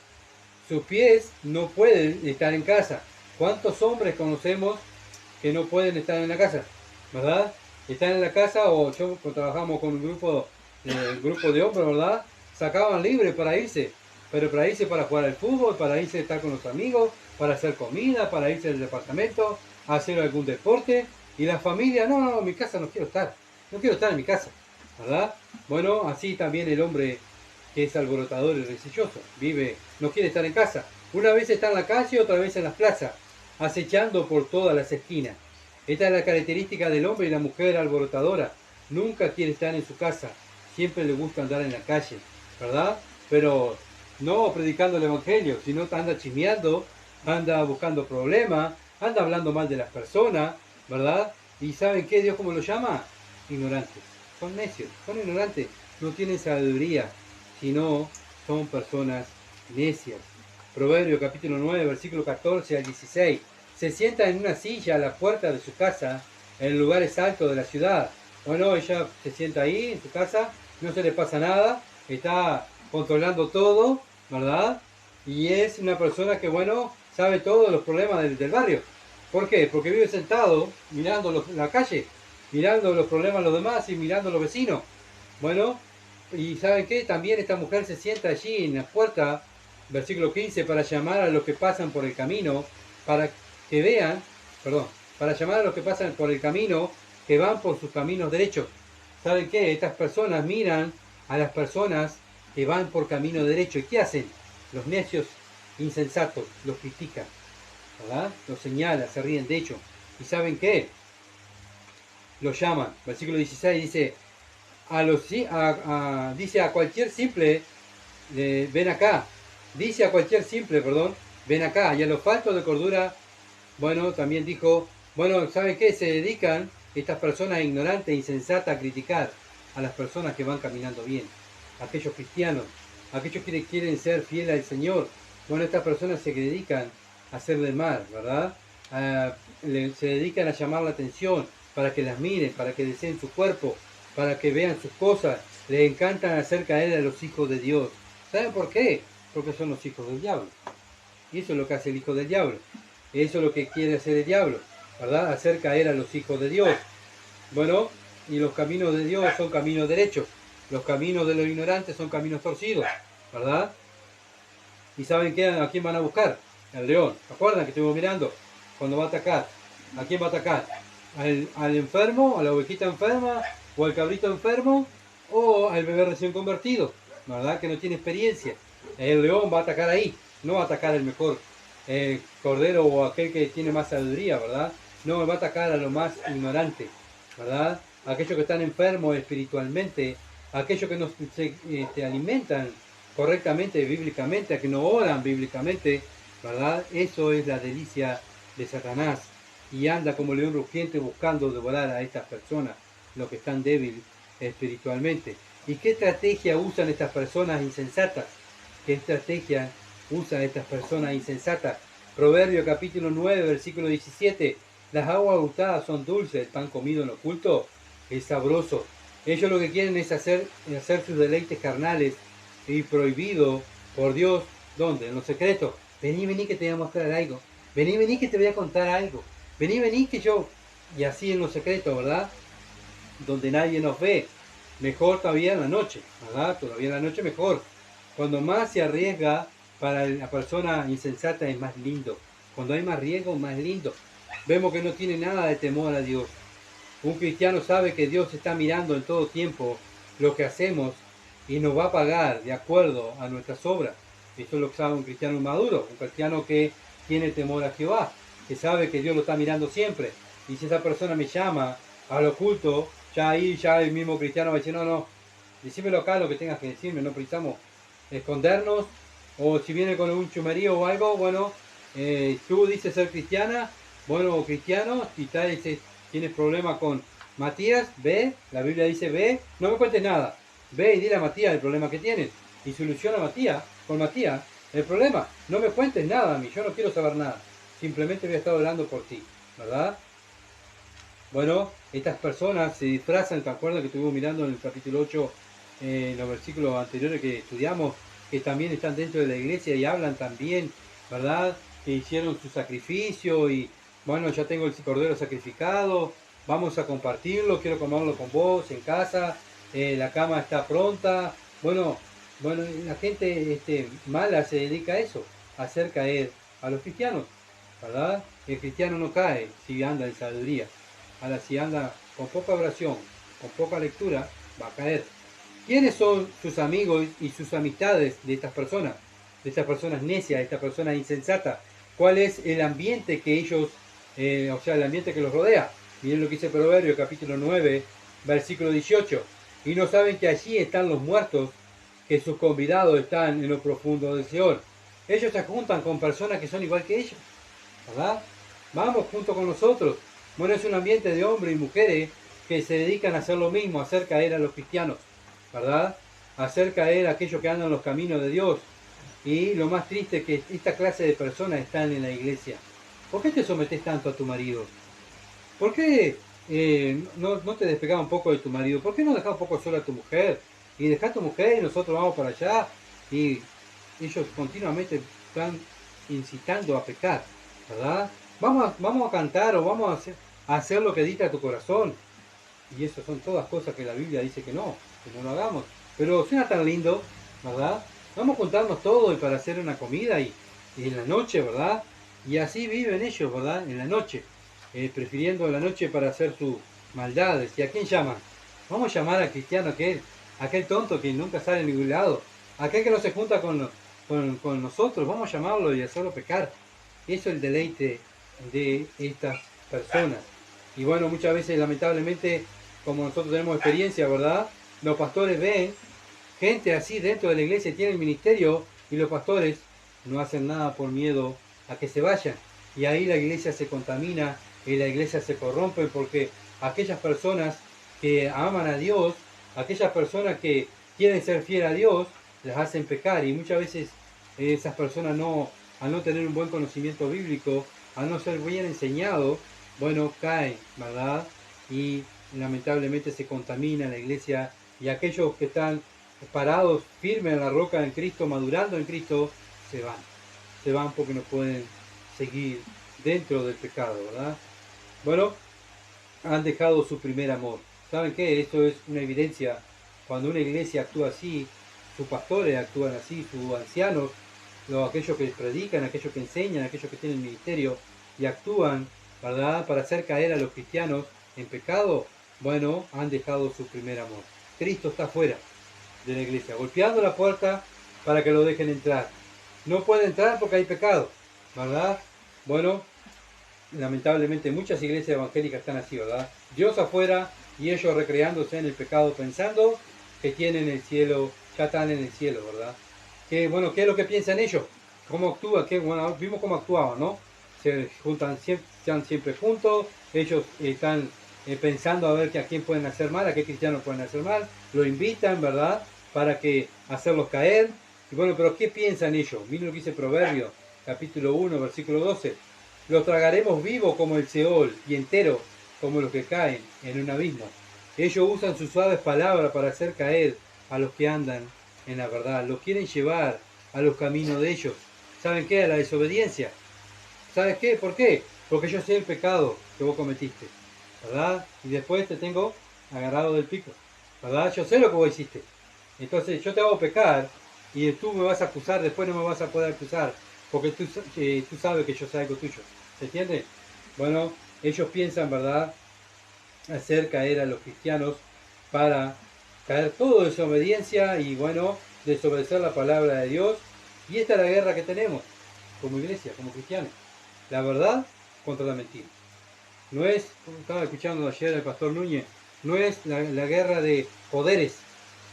Sus pies no pueden estar en casa. ¿Cuántos hombres conocemos que no pueden estar en la casa? ¿Verdad? Están en la casa, o yo trabajamos con un grupo de hombres, ¿verdad? Sacaban libre para irse, pero para irse para jugar al fútbol, para irse a estar con los amigos, para hacer comida, para irse al departamento, a hacer algún deporte. Y la familia, no, en mi casa no quiero estar en mi casa, ¿verdad? Bueno, así también el hombre que es alborotador y rencilloso, no quiere estar en casa. Una vez está en la calle, otra vez en las plazas, acechando por todas las esquinas. Esta es la característica del hombre y la mujer alborotadora. Nunca quiere estar en su casa, siempre le gusta andar en la calle, ¿verdad? Pero no predicando el evangelio, sino anda chismeando, anda buscando problemas, anda hablando mal de las personas, ¿verdad? ¿Y saben qué? Dios cómo lo llama? Ignorantes. Son necios, son ignorantes, no tienen sabiduría, sino son personas necias. Proverbio capítulo 9, versículo 14 al 16. Se sienta en una silla a la puerta de su casa, en lugares altos de la ciudad. Bueno, ella se sienta ahí en su casa, no se le pasa nada, está controlando todo, ¿verdad? Y es una persona que, bueno, sabe todos los problemas del barrio. ¿Por qué? Porque vive sentado, mirando la calle, mirando los problemas de los demás y mirando a los vecinos. Bueno, y ¿saben qué? También esta mujer se sienta allí en la puerta, versículo 15, para llamar a los que pasan por el camino, para que vean, para llamar a los que pasan por el camino, que van por sus caminos derechos. ¿Saben qué? Estas personas miran a las personas que van por camino derecho. ¿Y qué hacen? Los necios insensatos los critican, ¿verdad? Los señalan, se ríen de ellos. ¿Y saben qué? Los llaman. Versículo 16 dice, dice a cualquier simple, ven acá. Dice a cualquier simple, ven acá. Y a los faltos de cordura, bueno, también dijo, bueno, ¿saben qué? Se dedican, estas personas ignorantes e insensatas a criticar a las personas que van caminando bien, aquellos cristianos, aquellos que quieren ser fieles al Señor. Bueno, estas personas se dedican a hacerle mal, ¿verdad? Se dedican a llamar la atención para que las miren, para que deseen su cuerpo, para que vean sus cosas. Les encantan hacer caer a los hijos de Dios. ¿Saben por qué? Porque son los hijos del diablo. Y eso es lo que hace el hijo del diablo. Eso es lo que quiere hacer el diablo, ¿verdad? Hacer caer a los hijos de Dios. Bueno, y los caminos de Dios son caminos derechos. Los caminos de los ignorantes son caminos torcidos, ¿verdad? ¿Y saben qué? ¿A quién van a buscar? Al león. ¿Se acuerdan que estuvimos mirando? Cuando va a atacar. ¿A quién va a atacar? ¿Al enfermo? ¿A la ovejita enferma? ¿O al cabrito enfermo? ¿O al bebé recién convertido? ¿Verdad? Que no tiene experiencia. El león va a atacar ahí. No va a atacar el mejor cordero o aquel que tiene más sabiduría, ¿verdad? No, va a atacar a lo más ignorante, ¿verdad? Aquellos que están enfermos espiritualmente, aquellos que no se alimentan correctamente, bíblicamente, a que no oran bíblicamente, ¿verdad? Eso es la delicia de Satanás. Y anda como león rugiente buscando devorar a estas personas, los que están débiles espiritualmente. ¿Y qué estrategia usan estas personas insensatas? ¿Qué estrategia usan estas personas insensatas? Proverbio capítulo 9, versículo 17. Las aguas gustadas son dulces, el pan comido en oculto es sabroso. Ellos lo que quieren es hacer sus deleites carnales y prohibido por Dios. ¿Dónde? En lo secreto. Vení, vení que te voy a mostrar algo. Vení, vení que te voy a contar algo. Vení, vení que yo... Y así en lo secreto, ¿verdad? Donde nadie nos ve. Mejor todavía en la noche, ¿verdad? Todavía en la noche mejor. Cuando más se arriesga para la persona insensata es más lindo. Cuando hay más riesgo, más lindo. Vemos que no tiene nada de temor a Dios. Un cristiano sabe que Dios está mirando en todo tiempo lo que hacemos y nos va a pagar de acuerdo a nuestras obras. Esto es lo que sabe un cristiano maduro, un cristiano que tiene temor a Jehová, que sabe que Dios lo está mirando siempre. Y si esa persona me llama al oculto, ya ahí ya el mismo cristiano va a decir, no, decímelo acá lo que tengas que decirme, no precisamos escondernos. O si viene con un chumerío o algo, bueno, tú dices ser cristiana, bueno, cristiano, y tienes problema con Matías, ve, la Biblia dice ve, no me cuentes nada, ve y dile a Matías el problema que tienes, y soluciona con Matías el problema, no me cuentes nada a mí, yo no quiero saber nada, simplemente voy a estar orando por ti, ¿verdad? Bueno, estas personas se disfrazan, ¿te acuerdas que estuvimos mirando en el capítulo 8, en los versículos anteriores que estudiamos, que también están dentro de la iglesia y hablan también, ¿verdad? Que hicieron su sacrificio y, bueno, ya tengo el cordero sacrificado, vamos a compartirlo, quiero comerlo con vos en casa, la cama está pronta. Bueno, la gente mala se dedica a eso, a hacer caer a los cristianos, ¿verdad? El cristiano no cae si anda en sabiduría. Ahora, si anda con poca oración, con poca lectura, va a caer. ¿Quiénes son sus amigos y sus amistades de estas personas? De estas personas necias, de estas personas insensatas. ¿Cuál es el ambiente que ellos, o sea, el ambiente que los rodea? Miren lo que dice Proverbio, capítulo 9, versículo 18. Y no saben que allí están los muertos, que sus convidados están en lo profundo del Seol. Ellos se juntan con personas que son igual que ellos, ¿verdad? Vamos junto con nosotros. Bueno, es un ambiente de hombres y mujeres que se dedican a hacer lo mismo, a hacer caer a los cristianos, ¿verdad? A hacer caer a aquellos que andan en los caminos de Dios. Y lo más triste es que esta clase de personas están en la iglesia. ¿Por qué te sometes tanto a tu marido? ¿Por qué no te despegás un poco de tu marido? ¿Por qué no dejas un poco sola a tu mujer? Y dejá a tu mujer y nosotros vamos para allá. Y ellos continuamente están incitando a pecar, ¿verdad? Vamos a cantar o vamos a hacer lo que dicta tu corazón. Y eso son todas cosas que la Biblia dice que no lo hagamos. Pero suena tan lindo, ¿verdad? Vamos a juntarnos todos y para hacer una comida y en la noche, ¿verdad? Y así viven ellos, ¿verdad? En la noche, prefiriendo la noche para hacer sus maldades. ¿Y a quién llaman? Vamos a llamar al cristiano aquel tonto que nunca sale a ningún lado, aquel que no se junta con nosotros, vamos a llamarlo y hacerlo pecar. Eso es el deleite de estas personas. Y bueno, muchas veces lamentablemente, como nosotros tenemos experiencia, ¿verdad? Los pastores ven gente así dentro de la iglesia, tienen ministerio y los pastores no hacen nada por miedo a que se vayan. Y ahí la iglesia se contamina y la iglesia se corrompe porque aquellas personas que aman a Dios, aquellas personas que quieren ser fieles a Dios, las hacen pecar. Y muchas veces esas personas al no tener un buen conocimiento bíblico, al no ser bien enseñados, bueno, caen, ¿verdad? Y lamentablemente se contamina la iglesia, y aquellos que están parados firmes en la roca en Cristo, madurando en Cristo, se van. Se van porque no pueden seguir dentro del pecado, ¿verdad? Bueno, han dejado su primer amor. ¿Saben qué? Esto es una evidencia. Cuando una iglesia actúa así, sus pastores actúan así, sus ancianos, aquellos que predican, aquellos que enseñan, aquellos que tienen ministerio y actúan, ¿verdad?, para hacer caer a los cristianos en pecado, bueno, han dejado su primer amor. Cristo está fuera de la iglesia, golpeando la puerta para que lo dejen entrar. No puede entrar porque hay pecado, ¿verdad? Bueno, lamentablemente muchas iglesias evangélicas están así, ¿verdad? Dios afuera y ellos recreándose en el pecado, pensando que tienen el cielo, ya están en el cielo, ¿verdad? ¿Qué es lo que piensan ellos? ¿Cómo actúan? Bueno, vimos cómo actuaban, ¿no? Se juntan, están siempre juntos, ellos están pensando a ver a quién pueden hacer mal, a qué cristianos pueden hacer mal, lo invitan, ¿verdad?, para que hacerlos caer. Y bueno, pero ¿qué piensan ellos? Miren lo que dice Proverbios, capítulo 1, versículo 12. Los tragaremos vivos como el Seol y entero como los que caen en un abismo. Ellos usan sus suaves palabras para hacer caer a los que andan en la verdad. Los quieren llevar a los caminos de ellos. ¿Saben qué? A la desobediencia. ¿Sabes qué? ¿Por qué? Porque yo sé el pecado que vos cometiste, ¿verdad? Y después te tengo agarrado del pico, ¿verdad? Yo sé lo que vos hiciste. Entonces yo te hago pecar y tú me vas a acusar, después no me vas a poder acusar, porque tú sabes que yo sé algo tuyo. ¿Se entiende? Bueno, ellos piensan, ¿verdad?, hacer caer a los cristianos para caer todo en desobediencia y, bueno, desobedecer la palabra de Dios. Y esta es la guerra que tenemos como iglesia, como cristianos. La verdad contra la mentira. No es, como estaba escuchando ayer el pastor Núñez, no es la guerra de poderes,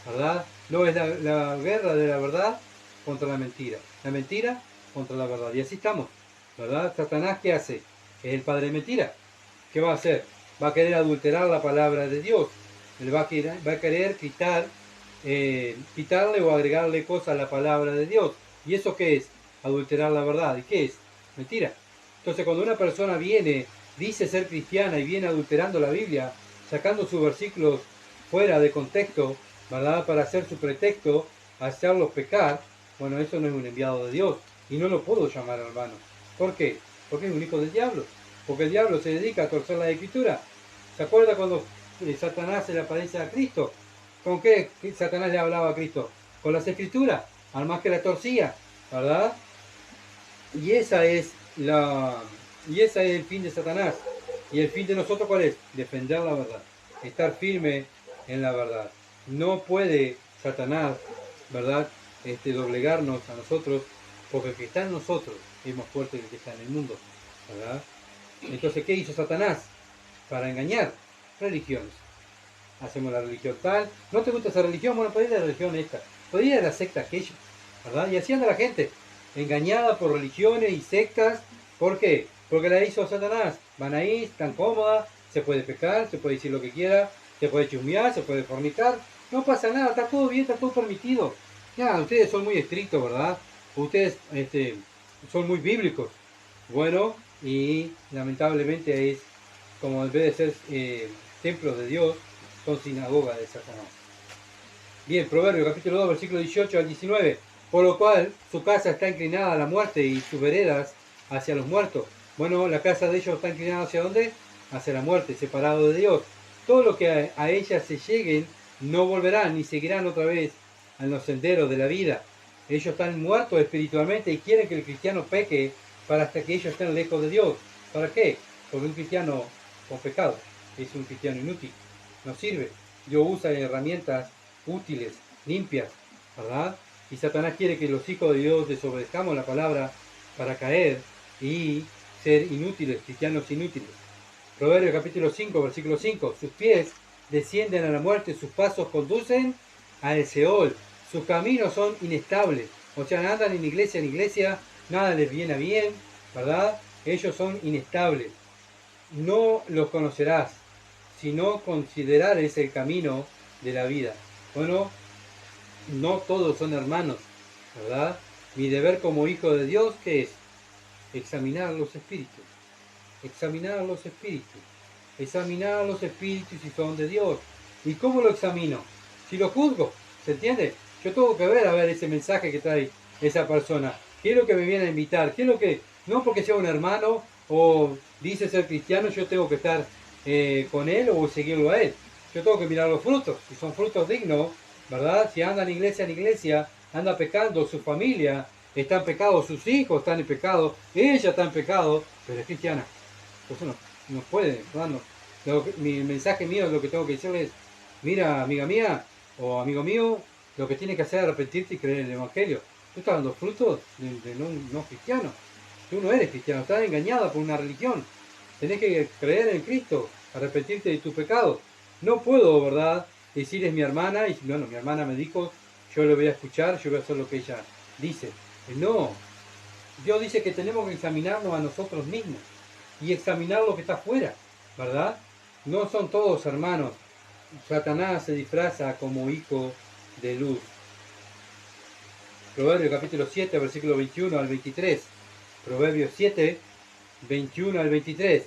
¿verdad? No es la guerra de la verdad contra la mentira contra la verdad. Y así estamos, ¿verdad? Satanás, ¿qué hace? Es el padre de mentira. ¿Qué va a hacer? Va a querer adulterar la palabra de Dios. Él va a querer quitarle o agregarle cosas a la palabra de Dios. ¿Y eso qué es? Adulterar la verdad. ¿Y qué es? Mentira. Entonces, cuando una persona dice ser cristiana y viene adulterando la Biblia, sacando sus versículos fuera de contexto, ¿verdad?, para hacer su pretexto, hacerlos pecar, bueno, eso no es un enviado de Dios. Y no lo puedo llamar hermano. ¿Por qué? Porque es un hijo del diablo. Porque el diablo se dedica a torcer la escritura. ¿Se acuerda cuando Satanás se le aparece a Cristo? ¿Con qué Satanás le hablaba a Cristo? Con las escrituras, al más que la torcía, ¿verdad? Y esa es el fin de Satanás. Y el fin de nosotros, ¿cuál es? Defender la verdad, estar firme en la verdad. No puede Satanás, ¿verdad?, doblegarnos a nosotros, porque el que está en nosotros es más fuerte que el que está en el mundo, ¿verdad? Entonces, ¿qué hizo Satanás? Para engañar religiones. Hacemos la religión tal. ¿No te gusta esa religión? Bueno, podés ir a la religión esta. Podés ir a la secta aquella, ¿verdad? Y así anda la gente, engañada por religiones y sectas. ¿Por qué? Porque la hizo Satanás. Van ahí, están cómodas, se puede pecar, se puede decir lo que quiera, se puede chusmear, se puede fornicar. No pasa nada, está todo bien, está todo permitido. Ya, ustedes son muy estrictos, ¿verdad? Ustedes son muy bíblicos. Bueno, y lamentablemente es como en vez de ser templos de Dios, son sinagogas de Satanás. Bien, Proverbios capítulo 2, versículo 18 al 19. Por lo cual su casa está inclinada a la muerte y sus veredas hacia los muertos. Bueno, la casa de ellos está inclinada ¿hacia dónde? Hacia la muerte, separado de Dios. Todo lo que a ella se lleguen no volverán ni seguirán otra vez en los senderos de la vida. Ellos están muertos espiritualmente y quieren que el cristiano peque para hasta que ellos estén lejos de Dios. ¿Para qué? Porque un cristiano con pecado es un cristiano inútil, no sirve. Dios usa herramientas útiles, limpias, ¿verdad? Y Satanás quiere que los hijos de Dios desobedezcamos la palabra para caer y ser inútiles, cristianos inútiles. Proverbios capítulo 5, versículo 5. Sus pies descienden a la muerte, sus pasos conducen al Seol. Sus caminos son inestables. O sea, andan en iglesia, nada les viene bien, ¿verdad? Ellos son inestables. No los conocerás sino considerar ese el camino de la vida. Bueno, no todos son hermanos, ¿verdad? Mi deber como hijo de Dios, ¿qué es? Examinar los espíritus. Examinar los espíritus. Examinar los espíritus si son de Dios. ¿Y cómo lo examino? Si lo juzgo, ¿se entiende? Yo tengo que ver, a ver, ese mensaje que trae esa persona. ¿Qué es lo que me viene a invitar? ¿Qué es lo que, no porque sea un hermano o dice ser cristiano, yo tengo que estar con él o seguirlo a él? Yo tengo que mirar los frutos. Si son frutos dignos, ¿verdad? Si anda en iglesia, anda pecando, su familia está en pecado, sus hijos están en pecado, ella está en pecado, pero es cristiana. Entonces no puede, ¿verdad? Mi mensaje mío, lo que tengo que decirle es, mira, amiga mía o amigo mío, lo que tienes que hacer es arrepentirte y creer en el Evangelio. Tú estás dando frutos de no cristiano. Tú no eres cristiano, estás engañada por una religión. Tenés que creer en Cristo, arrepentirte de tu pecado. No puedo, ¿verdad?, decir es mi hermana, y bueno, mi hermana me dijo, yo le voy a escuchar, yo voy a hacer lo que ella dice. No, Dios dice que tenemos que examinarnos a nosotros mismos y examinar lo que está afuera, ¿verdad? No son todos hermanos. Satanás se disfraza como hijo de luz. Proverbios capítulo 7, versículo 21 al 23. Proverbios 7, 21 al 23.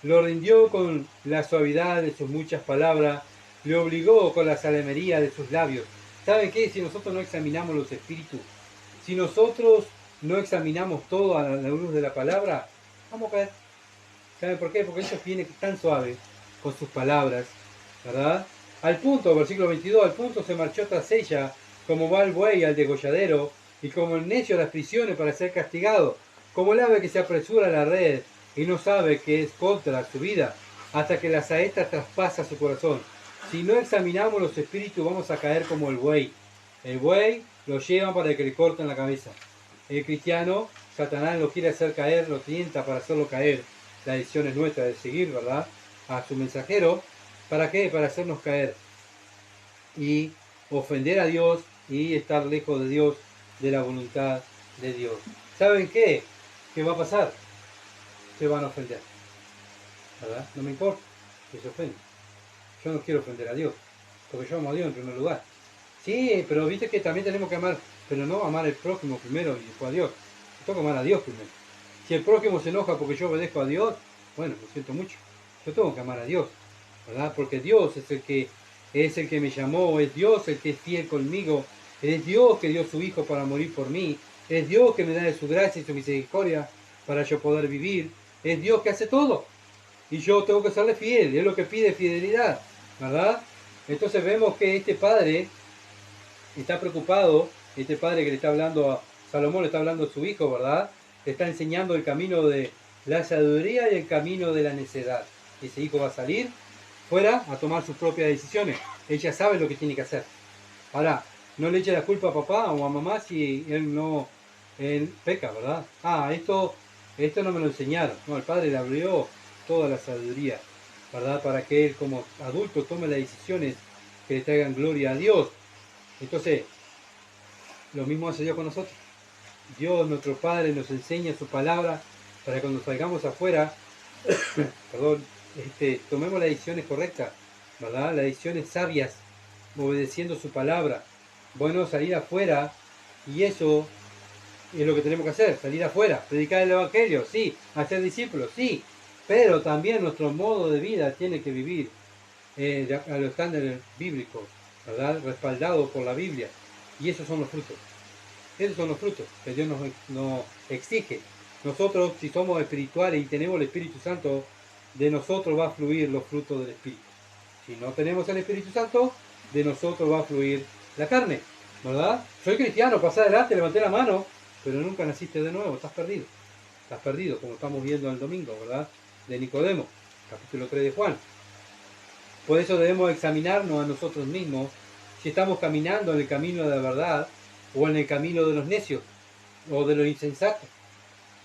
Lo rindió con la suavidad de sus muchas palabras, le obligó con la salamería de sus labios. ¿Saben qué? Si nosotros no examinamos los espíritus, si nosotros no examinamos todo a la luz de la palabra, vamos a caer. ¿Saben por qué? Porque ellos vienen tan suaves con sus palabras, ¿verdad? Al punto, versículo 22, al punto se marchó tras ella, como va el buey al degolladero, y como el necio a las prisiones para ser castigado, como el ave que se apresura a la red y no sabe que es contra su vida, hasta que la saeta traspasa su corazón. Si no examinamos los espíritus, vamos a caer como el buey. El buey lo llevan para que le corten la cabeza. El cristiano, Satanás lo quiere hacer caer, lo tienta para hacerlo caer. La decisión es nuestra de seguir, ¿verdad?, a su mensajero. ¿Para qué? Para hacernos caer y ofender a Dios y estar lejos de Dios, de la voluntad de Dios. ¿Saben qué? ¿Qué va a pasar? Se van a ofender, ¿verdad? No me importa que se ofendan. Yo no quiero ofender a Dios, porque yo amo a Dios en primer lugar. Sí, pero viste que también tenemos que amar, pero no amar al prójimo primero y después a Dios. Yo tengo que amar a Dios primero. Si el prójimo se enoja porque yo obedezco a Dios, bueno, lo siento mucho. Yo tengo que amar a Dios, ¿verdad? Porque Dios es el que me llamó, es Dios el que es fiel conmigo, es Dios que dio su Hijo para morir por mí, es Dios que me da de su gracia y su misericordia para yo poder vivir, es Dios que hace todo. Y yo tengo que serle fiel, es lo que pide fidelidad, ¿verdad? Entonces vemos que este padre está preocupado, este padre que le está hablando a Salomón, le está hablando a su hijo, ¿verdad? Le está enseñando el camino de la sabiduría y el camino de la necedad. Ese hijo va a salir fuera a tomar sus propias decisiones. Ella sabe lo que tiene que hacer. Ahora, no le eche la culpa a papá o a mamá si él peca, ¿verdad? Esto no me lo enseñaron. No, el padre le abrió toda la sabiduría, ¿verdad? Para que él como adulto tome las decisiones que le traigan gloria a Dios. Entonces, lo mismo hace Dios con nosotros. Dios, nuestro Padre, nos enseña su palabra para que cuando salgamos afuera, perdón, tomemos las decisiones correctas, ¿verdad? Las decisiones sabias, obedeciendo su palabra. Bueno, salir afuera, y eso es lo que tenemos que hacer, salir afuera, predicar el Evangelio, sí, hacer discípulos, sí, pero también nuestro modo de vida tiene que vivir a los estándares bíblicos, ¿verdad? Respaldado por la Biblia. Y esos son los frutos. Esos son los frutos que Dios nos exige. Nosotros, si somos espirituales y tenemos el Espíritu Santo, de nosotros va a fluir los frutos del Espíritu. Si no tenemos el Espíritu Santo, de nosotros va a fluir la carne, ¿verdad? Soy cristiano, pasé adelante, levanté la mano, pero nunca naciste de nuevo, estás perdido. Estás perdido, como estamos viendo el domingo, ¿verdad? De Nicodemo, capítulo 3 de Juan. Por eso debemos examinarnos a nosotros mismos si estamos caminando en el camino de la verdad o en el camino de los necios o de los insensatos,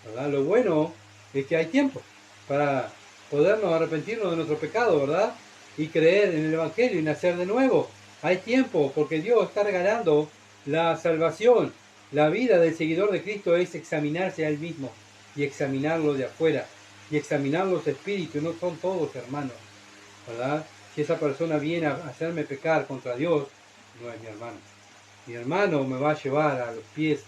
¿verdad? Lo bueno es que hay tiempo para podernos arrepentirnos de nuestro pecado, ¿verdad? Y creer en el Evangelio y nacer de nuevo. Hay tiempo porque Dios está regalando la salvación. La vida del seguidor de Cristo es examinarse a él mismo y examinarlo de afuera y examinar los espíritus. No son todos hermanos, ¿verdad? Si esa persona viene a hacerme pecar contra Dios, no es mi hermano. Mi hermano me va a llevar a los pies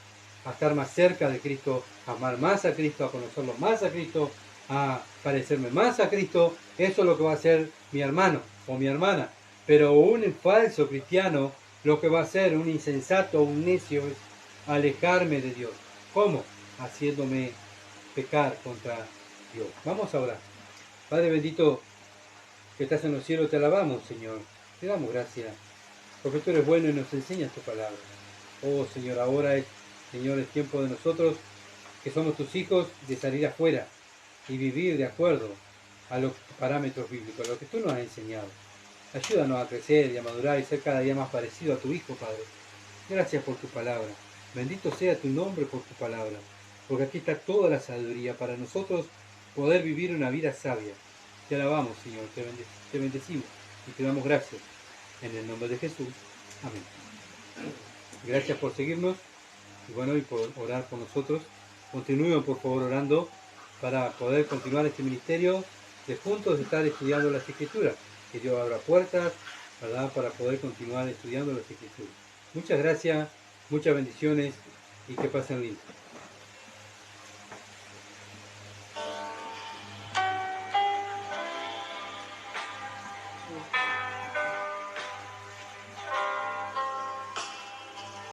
a estar más cerca de Cristo, a amar más a Cristo, a conocerlo más a Cristo, a parecerme más a Cristo. Eso es lo que va a hacer mi hermano o mi hermana. Pero un falso cristiano, lo que va a hacer, un insensato, un necio, es alejarme de Dios. ¿Cómo? Haciéndome pecar contra Dios. Vamos a orar. Padre bendito, que estás en los cielos, te alabamos, Señor. Te damos gracias, porque tú eres bueno y nos enseñas tu palabra. Oh, Señor, ahora es, Señor, es tiempo de nosotros, que somos tus hijos, de salir afuera y vivir de acuerdo a los parámetros bíblicos, a lo que tú nos has enseñado. Ayúdanos a crecer y a madurar y ser cada día más parecido a tu Hijo, Padre. Gracias por tu palabra. Bendito sea tu nombre por tu palabra, porque aquí está toda la sabiduría para nosotros poder vivir una vida sabia. Te alabamos, Señor, te bendecimos y te damos gracias. En el nombre de Jesús. Amén. Gracias por seguirnos y bueno, y por orar por nosotros. Continúen por favor orando para poder continuar este ministerio de juntos estar estudiando las Escrituras. Que Dios abra puertas, ¿verdad?, para poder continuar estudiando las Escrituras. Muchas gracias, muchas bendiciones y que pasen lindo.